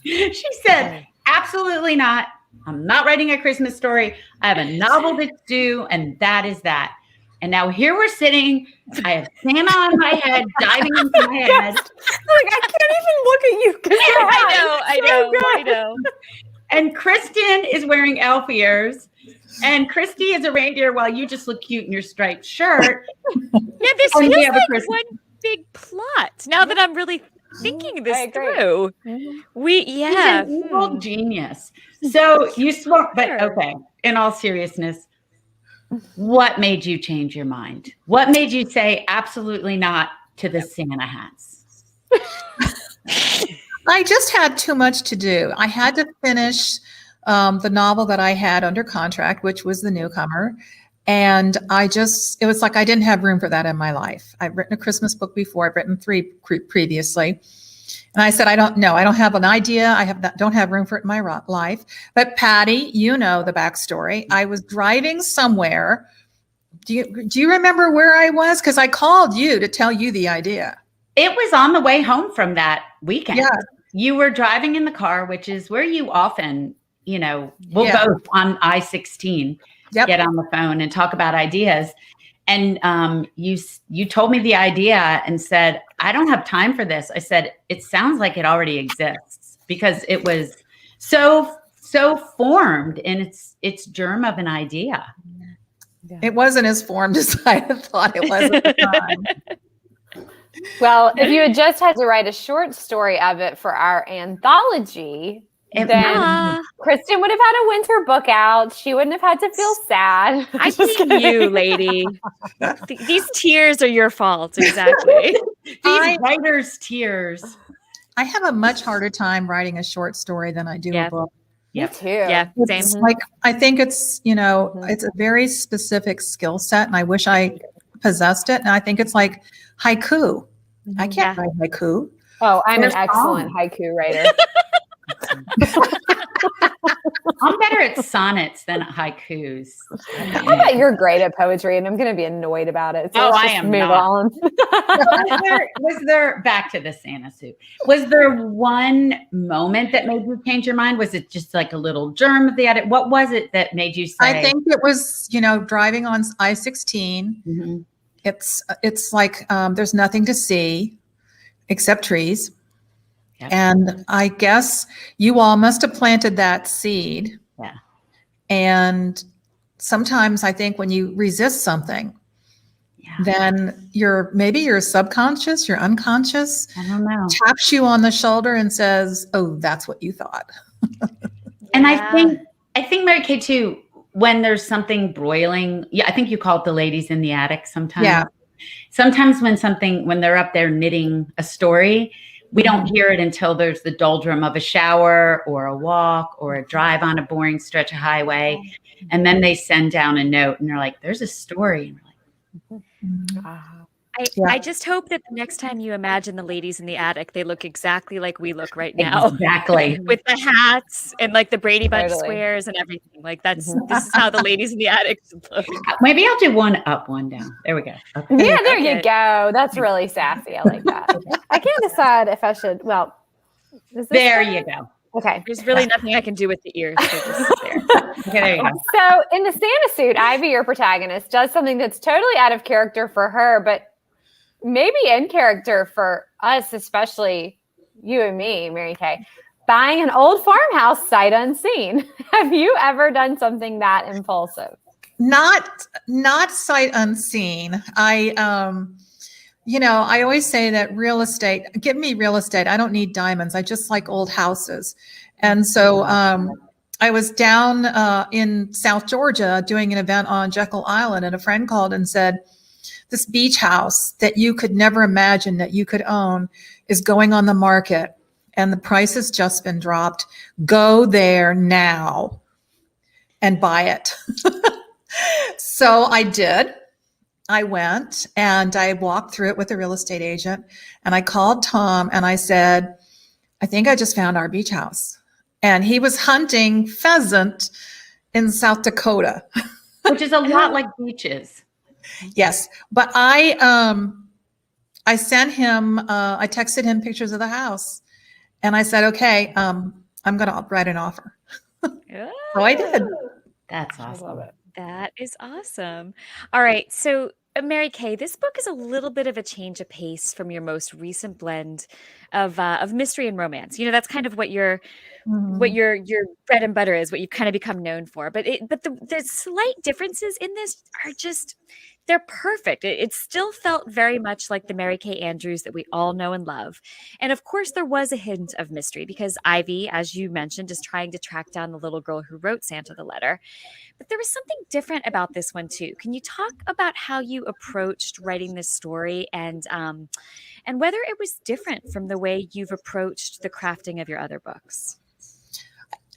She said, "Absolutely not. I'm not writing a Christmas story. I have a novel that's due, and that is that." And now here we're sitting. I have Santa on my head, diving into my head. I can't even look at you because I know. And Kristen is wearing elf ears. And Christy is a reindeer while you just look cute in your striped shirt. Yeah, this feels like one big plot. Now that I'm really thinking this through. He's an evil genius. So you swore, but okay, in all seriousness, what made you change your mind? What made you say absolutely not to the Santa hats? I just had too much to do. I had to finish the novel that I had under contract, which was The Newcomer. And it was like I didn't have room for that in my life. I've written a Christmas book before. I've written 3 previously. And I said, I don't have an idea. Don't have room for it in my life. But Patty, you know the backstory. I was driving somewhere. Do you remember where I was? Because I called you to tell you the idea. It was on the way home from that weekend. Yeah. You were driving in the car, which is where you often, we'll both on I-16 get on the phone and talk about ideas. And you told me the idea and said, I don't have time for this. I said, it sounds like it already exists, because it was so formed in its germ of an idea. It wasn't as formed as I had thought it was at the time. Well, if you had just had to write a short story of it for our anthology, then Kristen would have had a winter book out. She wouldn't have had to feel sad. I blame you, lady. These tears are your fault. Exactly. These writers' tears. I have a much harder time writing a short story than I do a book. Me too. Yeah, same. It's like, I think it's, it's a very specific skill set, and I wish I possessed it. And I think it's like haiku. I can't write haiku. Oh, I'm an excellent haiku writer. I'm better at sonnets than at haikus. I bet you're great at poetry, and I'm going to be annoyed about it. So I am move not. on. Was there back to the Santa suit? Was there one moment that made you change your mind? Was it just like a little germ of the edit? What was it that made you say? I think it was, driving on I-16. Mm-hmm. It's like there's nothing to see except trees. Yep. And I guess you all must have planted that seed. Yeah. And sometimes I think when you resist something, then maybe your subconscious, your unconscious, I don't know, taps you on the shoulder and says, "Oh, that's what you thought." And I think Mary Kay too, when there's something broiling, I think you call it the ladies in the attic sometimes. Yeah. Sometimes when they're up there knitting a story, we don't hear it until there's the doldrum of a shower or a walk or a drive on a boring stretch of highway. And then they send down a note and they're like, there's a story. And we're like, I just hope that the next time you imagine the ladies in the attic, they look exactly like we look right now. Exactly. With the hats and like the Brady Bunch squares and everything. Like this is how the ladies in the attic look. Maybe I'll do one up, one down. There we go. Okay. Yeah, there you go. That's really sassy. I like that. I can't decide if I should. Well, there you go. Okay. There's really nothing I can do with the ears. They're just there. Okay, there you go. So in the Santa suit, Ivy, your protagonist, does something that's totally out of character for her, but maybe in character for us, especially you and me, Mary Kay, buying an old farmhouse sight unseen. Have you ever done something that impulsive? Not sight unseen. I always say that real estate, give me real estate. I don't need diamonds. I just like old houses. And so I was down in South Georgia doing an event on Jekyll Island, and a friend called and said, this beach house that you could never imagine that you could own is going on the market, and the price has just been dropped. Go there now and buy it. So I did. I went and I walked through it with a real estate agent, and I called Tom and I said, I think I just found our beach house. And he was hunting pheasant in South Dakota. Which is a lot like beaches. Yes, but I sent him, I texted him pictures of the house, and I said, okay, I'm going to write an offer. So I did. That's awesome. I love it. That is awesome. All right. So Mary Kay, this book is a little bit of a change of pace from your most recent blend of mystery and romance. That's kind of what your bread and butter is, what you've kind of become known for. But the slight differences in this are just, they're perfect. It still felt very much like the Mary Kay Andrews that we all know and love. And of course, there was a hint of mystery because Ivy, as you mentioned, is trying to track down the little girl who wrote Santa the letter. But there was something different about this one too. Can you talk about how you approached writing this story and whether it was different from the way you've approached the crafting of your other books?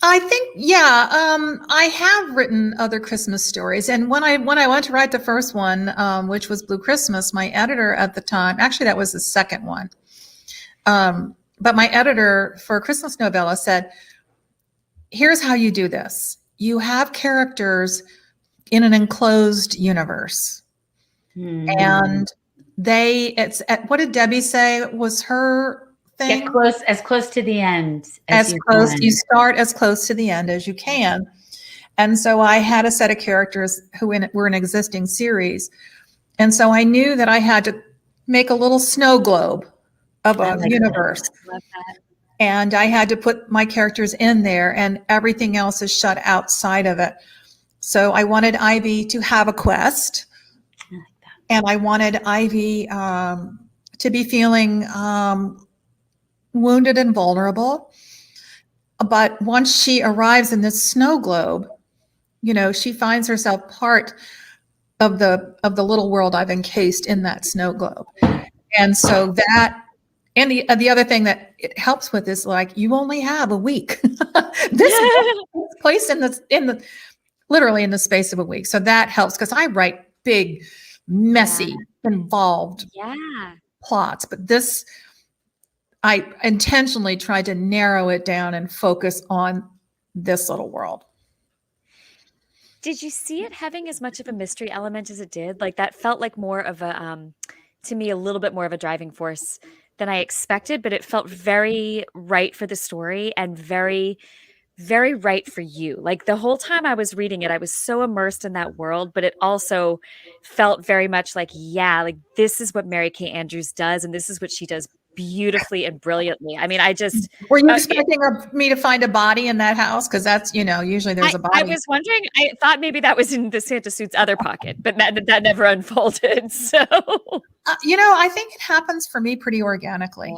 I think, I have written other Christmas stories. And when I went to write the first one, which was Blue Christmas, my editor at the time, actually that was the second one. But my editor for a Christmas novella said, here's how you do this. You have characters in an enclosed universe. And what did Debbie say was her thing? Get as close to the end you start as close to the end as you can. And so I had a set of characters who were an existing series, And so I knew that I had to make a little snow globe of a universe. Love that. And I had to put my characters in there, and everything else is shut outside of it. So I wanted Ivy to have a quest. I like that. And I wanted Ivy to be feeling wounded and vulnerable. But once she arrives in this snow globe, you know, she finds herself part of the little world I've encased in that snow globe. And so that, and the other thing that it helps with is, like, you only have a week. This place in the literally in the space of a week. So that helps, because I write big, messy, involved plots, but this, I intentionally tried to narrow it down and focus on this little world. Did you see it having as much of a mystery element as it did? Like, that felt like more of a, to me, a little bit more of a driving force than I expected, but it felt very right for the story and very, very right for you. Like, the whole time I was reading it, I was so immersed in that world, but it also felt very much like, yeah, like, this is what Mary Kay Andrews does, and this is what she does beautifully and brilliantly. I mean, I just... Were you expecting me to find a body in that house? Because that's, you know, usually there's a body. I was wondering, I thought maybe that was in the Santa Suit's other pocket, but that never unfolded. So, you know, I think it happens for me pretty organically.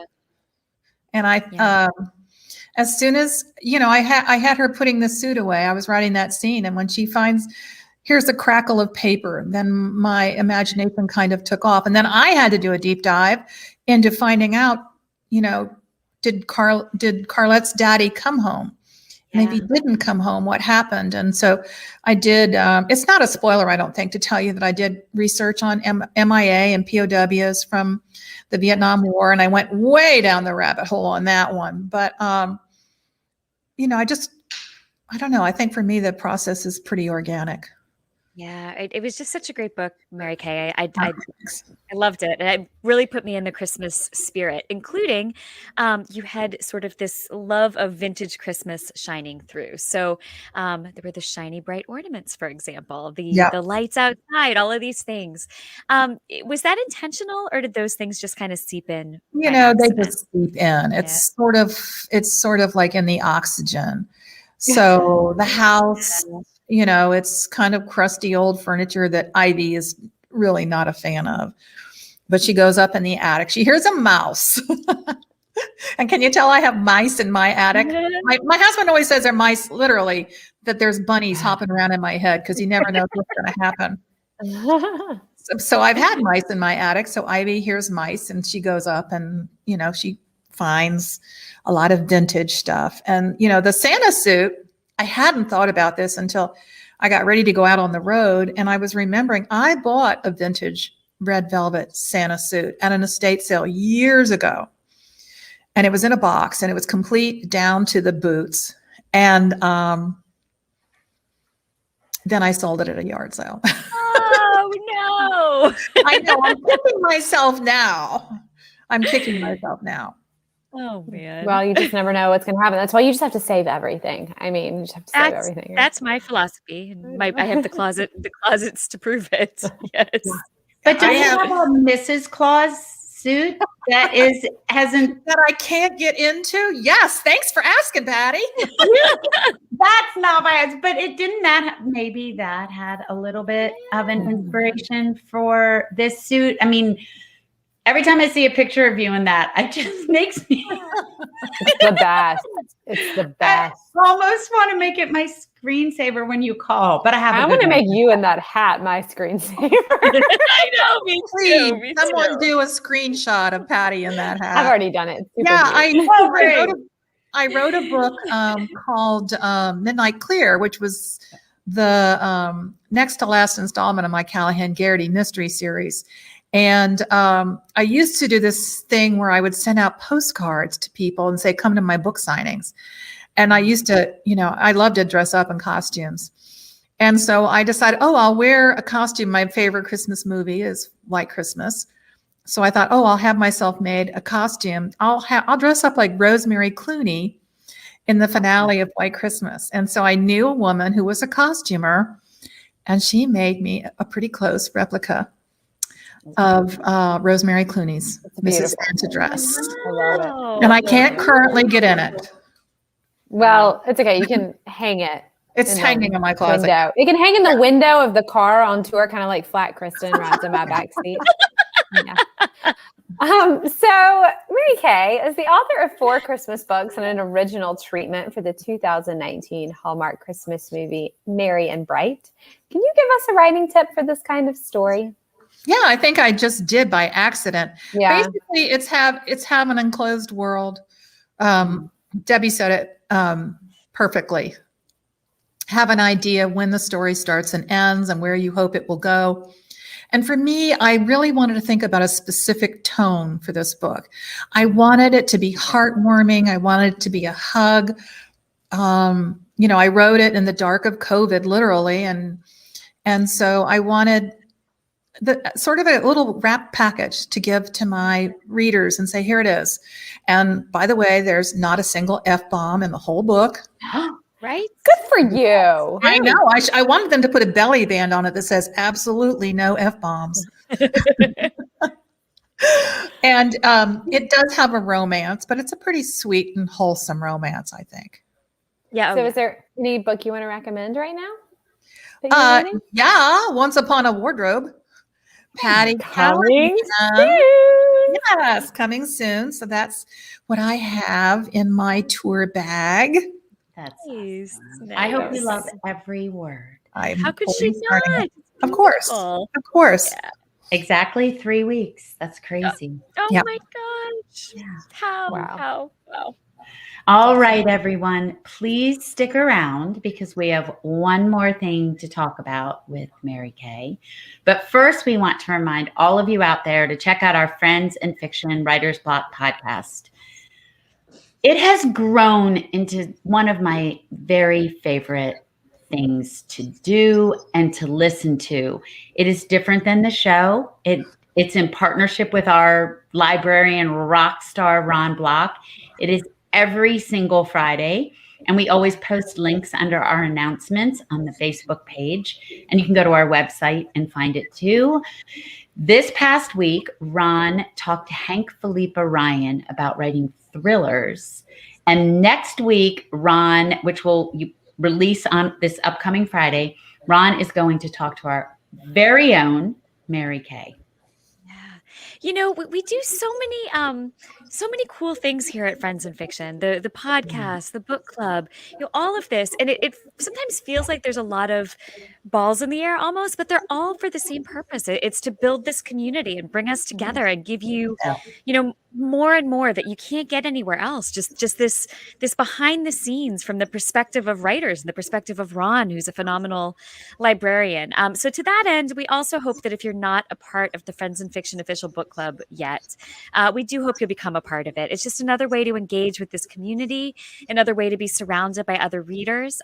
And as soon as, you know, I had her putting the suit away, I was writing that scene. And when she finds, here's a crackle of paper, then my imagination kind of took off. And then I had to do a deep dive into finding out, you know, did Carlette's daddy come home? And if he didn't come home, what happened? And so I did, it's not a spoiler, I don't think, to tell you that I did research on MIA and POWs from the Vietnam War. And I went way down the rabbit hole on that one. But, you know, I don't know. I think for me, the process is pretty organic. yeah, it was just such a great book, Mary Kay. I loved it. And it really put me in the Christmas spirit, including you had sort of this love of vintage Christmas shining through. So there were the shiny, bright ornaments, for example, the lights outside, all of these things. Was that intentional, or did those things just kind of seep in? You know, they just seep in. It's sort of like in the oxygen. So the house, you know, it's kind of crusty old furniture that Ivy is really not a fan of. But she goes up in the attic. She hears a mouse. And can you tell I have mice in my attic? My husband always says they're mice, literally, that there's bunnies hopping around in my head, because he never knows what's going to happen. So I've had mice in my attic. So Ivy hears mice, and she goes up, and, you know, she finds a lot of vintage stuff. And, you know, the Santa suit, I hadn't thought about this until I got ready to go out on the road. And I was remembering I bought a vintage red velvet Santa suit at an estate sale years ago. And it was in a box, and it was complete down to the boots. And then I sold it at a yard sale. Oh, no. I know. I'm kicking myself now. Oh, man. Well, you just never know what's going to happen. That's why you just have to save everything. I mean, you just have to save everything. That's my philosophy. I have the closets to prove it. Yes. But do you have a Mrs. Claus suit that hasn't that I can't get into? Yes. Thanks for asking, Patty. That's not biased, but maybe that had a little bit of an inspiration for this suit. I mean, every time I see a picture of you in that, it just makes me It's the best. It's the best. I almost want to make it my screensaver when you call, but I want to make you in that hat my screensaver. I know, me too. Please, someone do a screenshot of Patty in that hat. I've already done it. I wrote a book called Midnight Clear, which was the next to last installment of my Callahan Garrity mystery series. And I used to do this thing where I would send out postcards to people and say, come to my book signings. And I used to, you know, I love to dress up in costumes. And so I decided, I'll wear a costume. My favorite Christmas movie is White Christmas. So I thought, I'll have myself made a costume. I'll dress up like Rosemary Clooney in the finale of White Christmas. And so I knew a woman who was a costumer, and she made me a pretty close replica of Rosemary Clooney's Mrs. beautiful. Santa dress. I love it. Oh. And I can't currently get in it. Well, it's okay. You can hang it. It's hanging in my closet. Window. It can hang in the window of the car on tour, kind of like Flat Kristen rides in my backseat. Yeah. So Mary Kay is the author of 4 Christmas books and an original treatment for the 2019 Hallmark Christmas movie, Merry and Bright. Can you give us a writing tip for this kind of story? Yeah, I think I just did by accident. Yeah. Basically, it's have an enclosed world. Debbie said it perfectly. Have an idea when the story starts and ends and where you hope it will go. And for me, I really wanted to think about a specific tone for this book. I wanted it to be heartwarming. I wanted it to be a hug. I wrote it in the dark of COVID, literally. And so I wanted the sort of a little wrap package to give to my readers and say, here it is. And by the way, there's not a single F-bomb in the whole book. Right? Good for you. I know. I wanted them to put a belly band on it that says absolutely no F-bombs. And it does have a romance, but it's a pretty sweet and wholesome romance, I think. Yeah. So is there any book you want to recommend right now? that you're reading? Yeah, Once Upon a Wardrobe. Patty Coming Callahan. Yes, coming soon. So that's what I have in my tour bag. That's Nice. awesome. I hope you love every word. How could she not? Of course. Beautiful. Of course. Yeah. Exactly 3 weeks. That's crazy. Oh Yep. my gosh. Yeah. How? Wow. All right, everyone, please stick around because we have one more thing to talk about with Mary Kay. But first, we want to remind all of you out there to check out our Friends in Fiction Writer's Block podcast. It has grown into one of my very favorite things to do and to listen to. It is different than the show. It's in partnership with our librarian rock star, Ron Block. It is every single Friday, and we always post links under our announcements on the Facebook page, and you can go to our website and find it too. This past week, Ron talked to Hank Philippa Ryan about writing thrillers, and next week, Ron, which will release on this upcoming Friday, Ron is going to talk to our very own Mary Kay. You know, we do so many cool things here at Friends in Fiction. The podcast, the book club, all of this. And it sometimes feels like there's a lot of balls in the air almost, but they're all for the same purpose. It's to build this community and bring us together and give you, more and more that you can't get anywhere else. Just this behind the scenes from the perspective of writers and the perspective of Ron, who's a phenomenal librarian. So to that end, we also hope that if you're not a part of the Friends in Fiction official book club yet, we do hope you'll become a part of it. It's just another way to engage with this community, another way to be surrounded by other readers,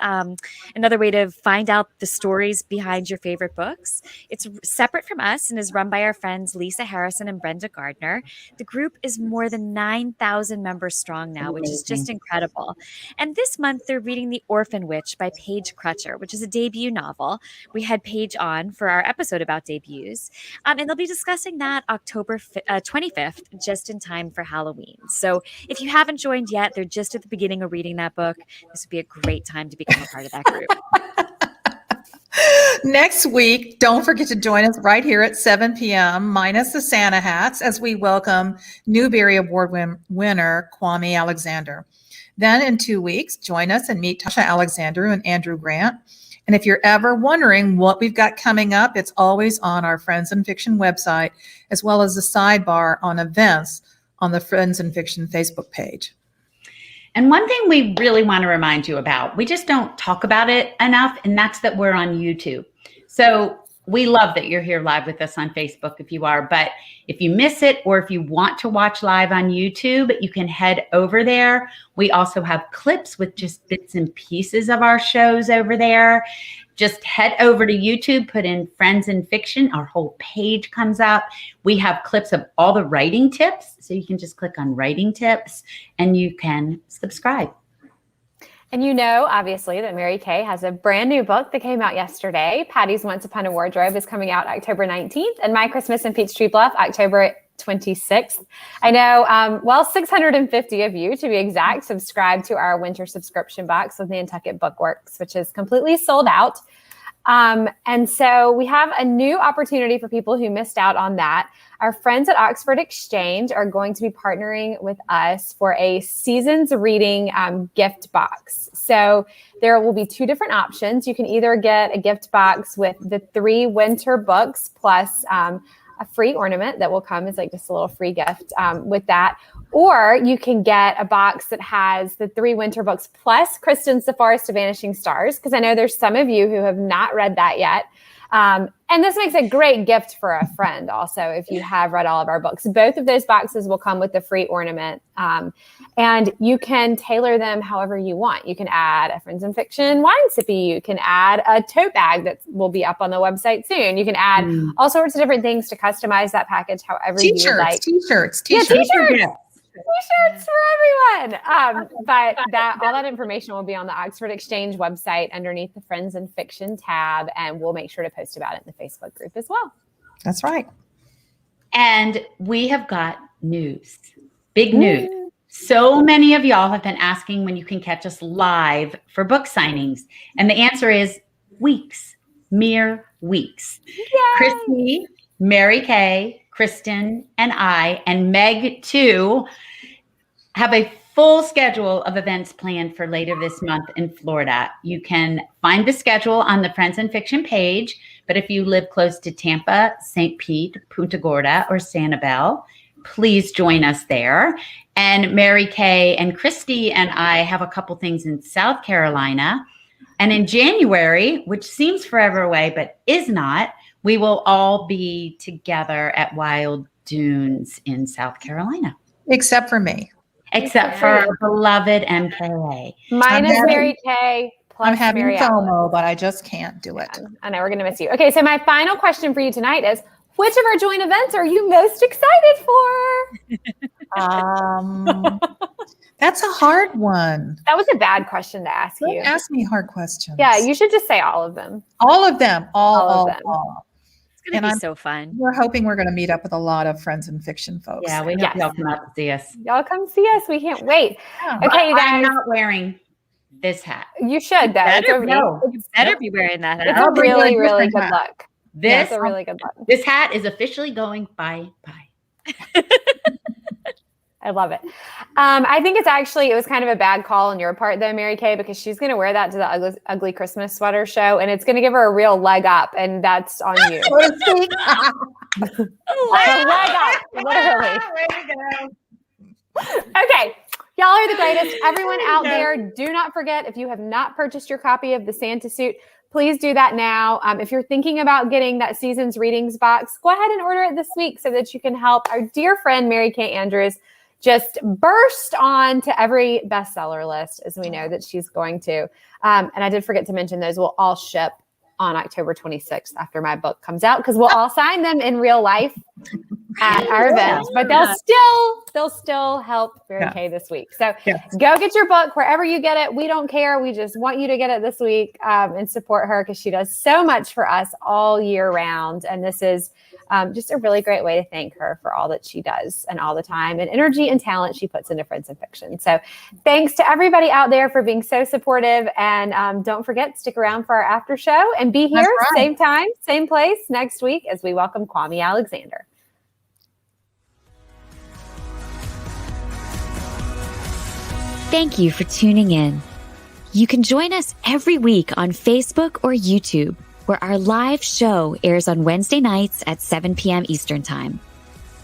another way to find out the stories behind your favorite books. It's separate from us and is run by our friends Lisa Harrison and Brenda Gardner. The group is more than 9,000 members strong now, which is just incredible. And this month they're reading The Orphan Witch by Paige Crutcher, which is a debut novel. We had Paige on for our episode about debuts, and they'll be discussing that October 25th, just in time for Halloween. So if you haven't joined yet, they're just at the beginning of reading that book. This would be a great time to become a part of that group. Next week, don't forget to join us right here at 7 p.m. minus the Santa hats as we welcome Newbery Award winner Kwame Alexander. Then in 2 weeks, join us and meet Tasha Alexander and Andrew Grant. And if you're ever wondering what we've got coming up, it's always on our Friends in Fiction website, as well as the sidebar on events on the Friends in Fiction Facebook page. And one thing we really want to remind you about, we just don't talk about it enough, and that's that we're on YouTube. So we love that you're here live with us on Facebook if you are, but if you miss it or if you want to watch live on YouTube, you can head over there. We also have clips with just bits and pieces of our shows over there. Just head over to YouTube, put in Friends in Fiction. Our whole page comes up. We have clips of all the writing tips. So you can just click on writing tips and you can subscribe. And you know, obviously, that Mary Kay has a brand new book that came out yesterday. Patty's Once Upon a Wardrobe is coming out October 19th, and My Christmas in Peachtree Bluff, October 26th. I know, 650 of you, to be exact, subscribe to our winter subscription box with Nantucket Bookworks, which is completely sold out. And so we have a new opportunity for people who missed out on that. Our friends at Oxford Exchange are going to be partnering with us for a season's reading gift box. So there will be two different options. You can either get a gift box with the 3 winter books plus a free ornament that will come as like just a little free gift with that. Or you can get a box that has the 3 winter books plus Kristen's The Forest of Vanishing Stars, because I know there's some of you who have not read that yet. And this makes a great gift for a friend also if you have read all of our books. Both of those boxes will come with the free ornament. And you can tailor them however you want. You can add a Friends in Fiction wine sippy. You can add a tote bag that will be up on the website soon. You can add all sorts of different things to customize that package however you would like. T-shirts. Yeah, t-shirts. T-shirts for everyone. But all that information will be on the Oxford Exchange website underneath the Friends in Fiction tab, and we'll make sure to post about it in the Facebook group as well. That's right. And we have got news, big news. So many of y'all have been asking when you can catch us live for book signings. And the answer is weeks, mere weeks. Yay! Christy, Mary Kay, Kristen, and I, and Meg too, have a full schedule of events planned for later this month in Florida. You can find the schedule on the Friends in Fiction page, but if you live close to Tampa, St. Pete, Punta Gorda, or Sanibel, please join us there. And Mary Kay and Christy and I have a couple things in South Carolina. And in January, which seems forever away, but is not, we will all be together at Wild Dunes in South Carolina. Except for me. Except for our beloved MKA. Mine is Mary Kay. I'm having Mary FOMO, but I just can't do it. I know we're going to miss you. Okay, so my final question for you tonight is, which of our joint events are you most excited for? That's a hard one. That was a bad question to ask you. Don't ask me hard questions. Yeah, you should just say all of them. All of them. All of them. It's going to be so fun. We're hoping we're going to meet up with a lot of Friends in Fiction folks. Yeah, we hope y'all come out to see us. Y'all come see us. We can't wait. Yeah. Okay, you guys. I'm not wearing this hat. You should, though. You better be wearing that hat. It's a really, really good look. This is a really good look. This hat is officially going bye-bye. I love it. I think it was kind of a bad call on your part though, Mary Kay, because she's going to wear that to the ugly Christmas sweater show, and it's going to give her a real leg up, and that's on you. Leg up, literally. Way to go. Okay. Y'all are the greatest. Everyone out there, do not forget, if you have not purchased your copy of the Santa Suit, please do that now. If you're thinking about getting that season's readings box, go ahead and order it this week so that you can help our dear friend Mary Kay Andrews just burst on to every bestseller list, as we know that she's going to. And I did forget to mention those will all ship on October 26th after my book comes out, because we'll all sign them in real life at our event. But they'll still help Mary Kay this week. So go get your book wherever you get it. We don't care. We just want you to get it this week and support her, because she does so much for us all year round. And this is just a really great way to thank her for all that she does and all the time and energy and talent she puts into Friends in Fiction. So thanks to everybody out there for being so supportive. And don't forget, stick around for our after show and be here, same time, same place next week as we welcome Kwame Alexander. Thank you for tuning in. You can join us every week on Facebook or YouTube, where our live show airs on Wednesday nights at 7 p.m. Eastern Time.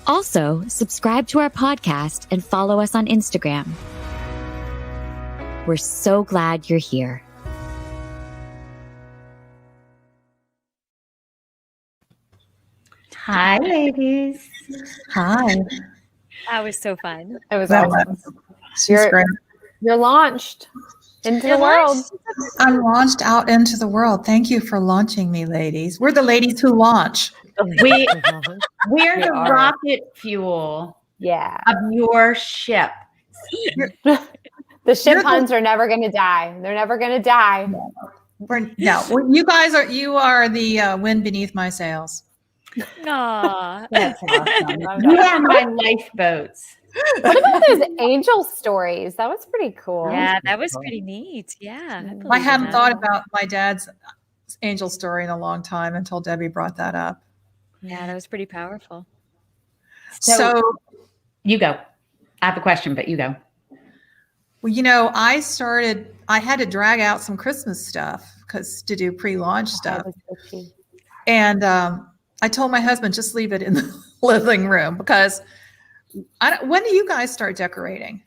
Also, subscribe to our podcast and follow us on Instagram. We're so glad you're here. Hi, ladies. Hi. That was so fun. It was That awesome. She's great. You're launched into the world. I'm launched out into the world. Thank you for launching me, ladies. We're the ladies who launch. We're the rocket fuel Yeah. of your ship. The shit puns are never going to die. They're never going to die. You are the wind beneath my sails. Aw. That's awesome. You are my lifeboats. What about those angel stories? That was pretty cool. Yeah, that was pretty neat. Yeah. I hadn't thought about my dad's angel story in a long time until Debbie brought that up. Yeah, that was pretty powerful. So you go. I have a question, but you go. Well, I had to drag out some Christmas stuff to do pre-launch stuff. And I told my husband, just leave it in the living room because when do you guys start decorating?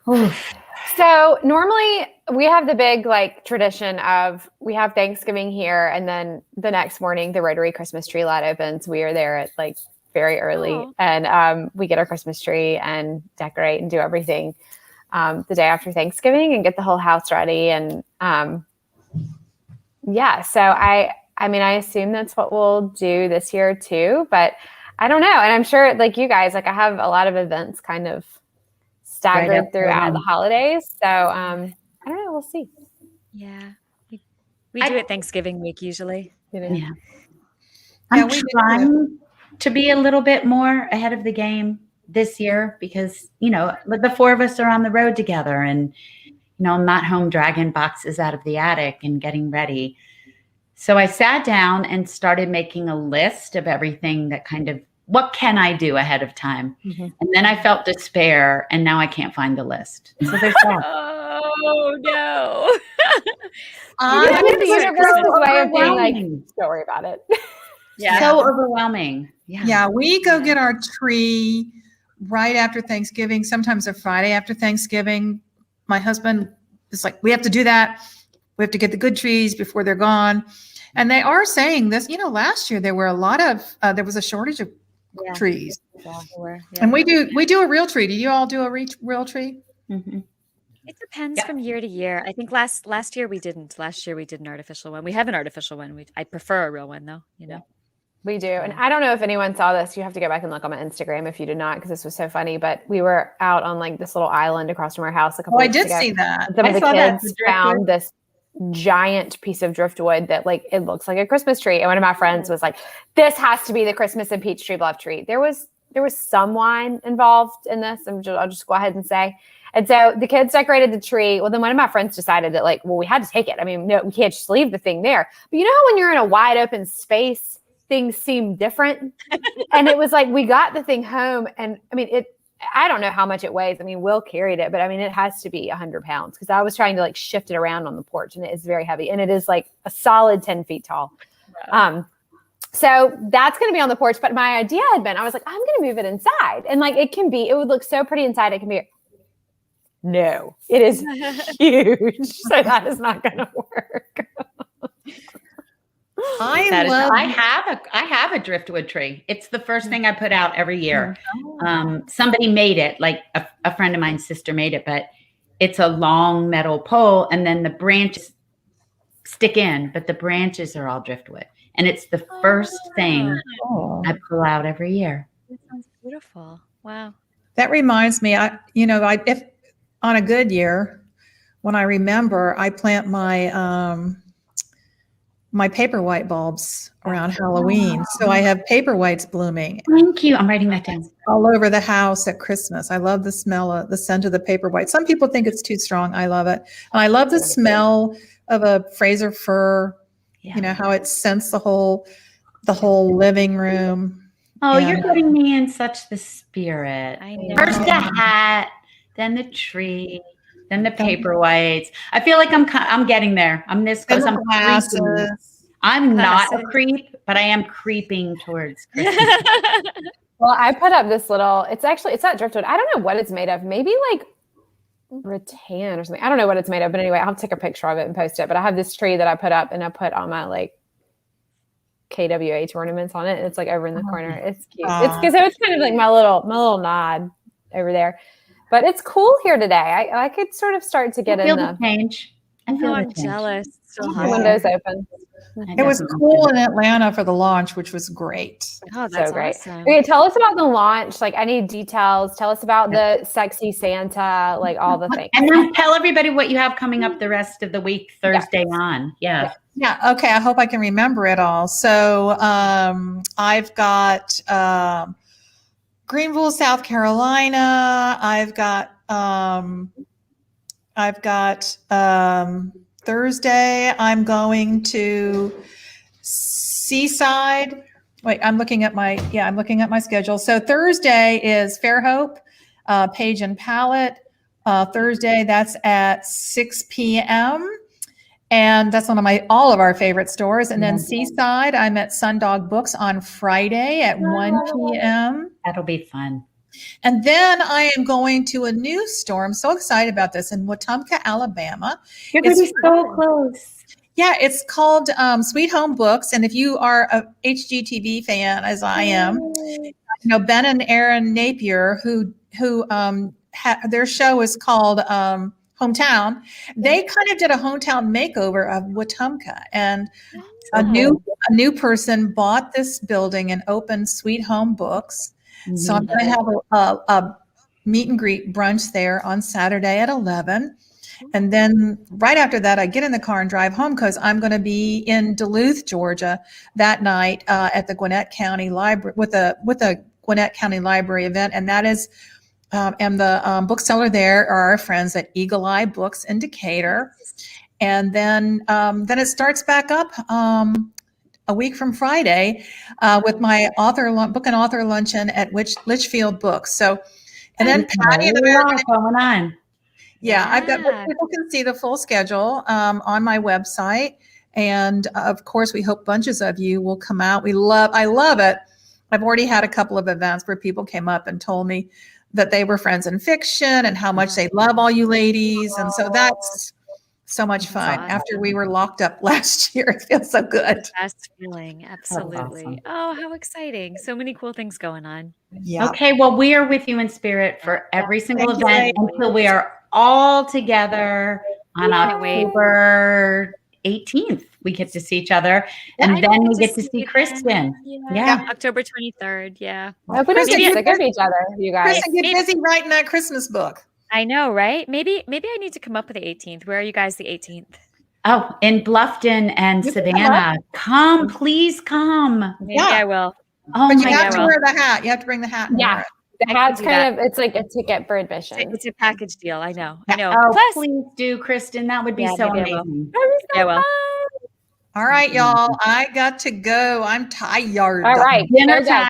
So normally we have the big tradition of we have Thanksgiving here, and then the next morning the Rotary Christmas tree lot opens. We are there at very early, and we get our Christmas tree and decorate and do everything the day after Thanksgiving and get the whole house ready. And so I assume that's what we'll do this year too, but I don't know. And I'm sure you guys, I have a lot of events kind of staggered throughout the holidays. So I don't know. We'll see. Yeah. We do it Thanksgiving week usually. Yeah. I'm trying to be a little bit more ahead of the game this year because, the four of us are on the road together and, I'm not home dragging boxes out of the attic and getting ready. So I sat down and started making a list of everything that what can I do ahead of time? Mm-hmm. And then I felt despair and now I can't find the list. So there's that. Oh no. The universe's way of being don't worry about it. Yeah. So overwhelming. Yeah. Yeah. We go get our tree right after Thanksgiving, sometimes a Friday after Thanksgiving. My husband is we have to do that. We have to get the good trees before they're gone. And they are saying this, last year there were there was a shortage of trees. Yeah. And we do a real tree. Do you all do a real tree? Mm-hmm. It depends from year to year. I think last year we didn't. Last year we did an artificial one. We have an artificial one. I prefer a real one though, We do. And I don't know if anyone saw this. You have to go back and look on my Instagram if you did not, because this was so funny. But we were out on this little island across from our house a couple weeks ago. I did see that. Some of the kids found this giant piece of driftwood that it looks like a Christmas tree. And one of my friends was like, this has to be the Christmas and Peach Tree Bluff tree. There was some wine involved in this. I'll just go ahead and say. And so the kids decorated the tree. Well, then one of my friends decided that we had to take it. I mean, no, we can't just leave the thing there. But you know how when you're in a wide open space, things seem different? And it was we got the thing home, and I don't know how much it weighs. Will carried it, but it has to be 100 pounds because I was trying to shift it around on the porch, and it is very heavy, and it is a solid 10 feet tall. Wow. So that's going to be on the porch. But my idea had been, I was I'm going to move it inside, and it would look so pretty inside. It can be. No, it is huge. So that is not going to work. I have a driftwood tree. It's the first thing I put out every year. Somebody made it, a friend of mine's sister made it, but it's a long metal pole and then the branches stick in, but the branches are all driftwood. And it's the first thing I pull out every year. That sounds beautiful. Wow. That reminds me, if on a good year, when I remember, I plant my paper white bulbs around Halloween. So I have paper whites blooming. Thank you. I'm writing that down. All over the house at Christmas. I love the smell the scent of the paper white. Some people think it's too strong. I love it. And I love the smell of a Fraser fir, how it scents the whole living room. Oh, you're putting me in such the spirit. I know. First the hat, then the tree, then the paper whites. I feel like I'm getting there. I'm this close. I'm glasses. I'm not a creep, but I am creeping towards Christmas. Well, I put up this little. It's not driftwood. I don't know what it's made of. Maybe rattan or something. I don't know what it's made of, but anyway, I'll take a picture of it and post it. But I have this tree that I put up, and I put on my KWA tournaments on it. And it's over in the corner. It's cute. It's kind of my little nod over there. But it's cool here today. I could sort of start to get in the change. I feel Oh, the I'm pinch. jealous. It's so Yeah. hot. Windows open. It was cool in Atlanta for the launch, which was great. Oh, that's So great. awesome. Okay, tell us about the launch. Like, I need details. Tell us about the sexy Santa, like all the things. And then tell everybody what you have coming up the rest of the week, Thursday on. Yeah. Yeah. Okay. I hope I can remember it all. So I've got Greenville, South Carolina. I've got Thursday. I'm going to Seaside. Wait, I'm looking at my schedule. So Thursday is Fairhope, Paige and Palette. Thursday, that's at 6 p.m. And that's one of all of our favorite stores. And then Seaside, I'm at Sundog Books on Friday at 1 p.m. That'll be fun. And then I am going to a new store. I'm so excited about this in Wetumpka, Alabama. You're going to be so close. Yeah, it's called Sweet Home Books. And if you are a HGTV fan, as I am, Ben and Erin Napier, who their show is called Hometown. They kind of did a hometown makeover of Wetumpka, and a new person bought this building and opened Sweet Home Books. So I'm going to have a meet and greet brunch there on Saturday at 11. And then right after that, I get in the car and drive home because I'm going to be in Duluth, Georgia that night at the Gwinnett County Library with a Gwinnett County Library event. And that is, and the bookseller there are our friends at Eagle Eye Books in Decatur. And then it starts back up a week from Friday with my book and author luncheon at Litchfield Books. So, and then Patty and the American going on. Yeah, I've got, people can see the full schedule on my website. And of course, we hope bunches of you will come out. I love it. I've already had a couple of events where people came up and told me that they were friends in fiction and how much they love all you ladies. And so that's so much fun. awesome. After we were locked up last year, it feels so good. Best feeling. Absolutely. awesome. Oh, how exciting. So many cool things going on. Yeah. Okay, well, we are with you in spirit for every single Thank you, event until we are all together on Can't wait. October 18th. We get to see each other, and then we get to see Kristen. Yeah. October 23rd. Yeah. I hope we don't Kristen, get sick of each other, you guys. Kristen, get busy writing that Christmas book. I know, right? Maybe I need to come up with the 18th. Where are you guys the 18th? Oh, in Bluffton and Savannah. Come, please come. Maybe I will. Oh But you my have God. to wear the hat. You have to bring the hat. And Yeah. wear it. The hat's kind of, it's like a ticket for admission. It's a package deal. I know. Oh, Plus, please do, Kristen. That would be Yeah, so maybe I will. amazing. yeah, well. All right, y'all. I got to go. I'm tired. All right. Dinner Go, go. time.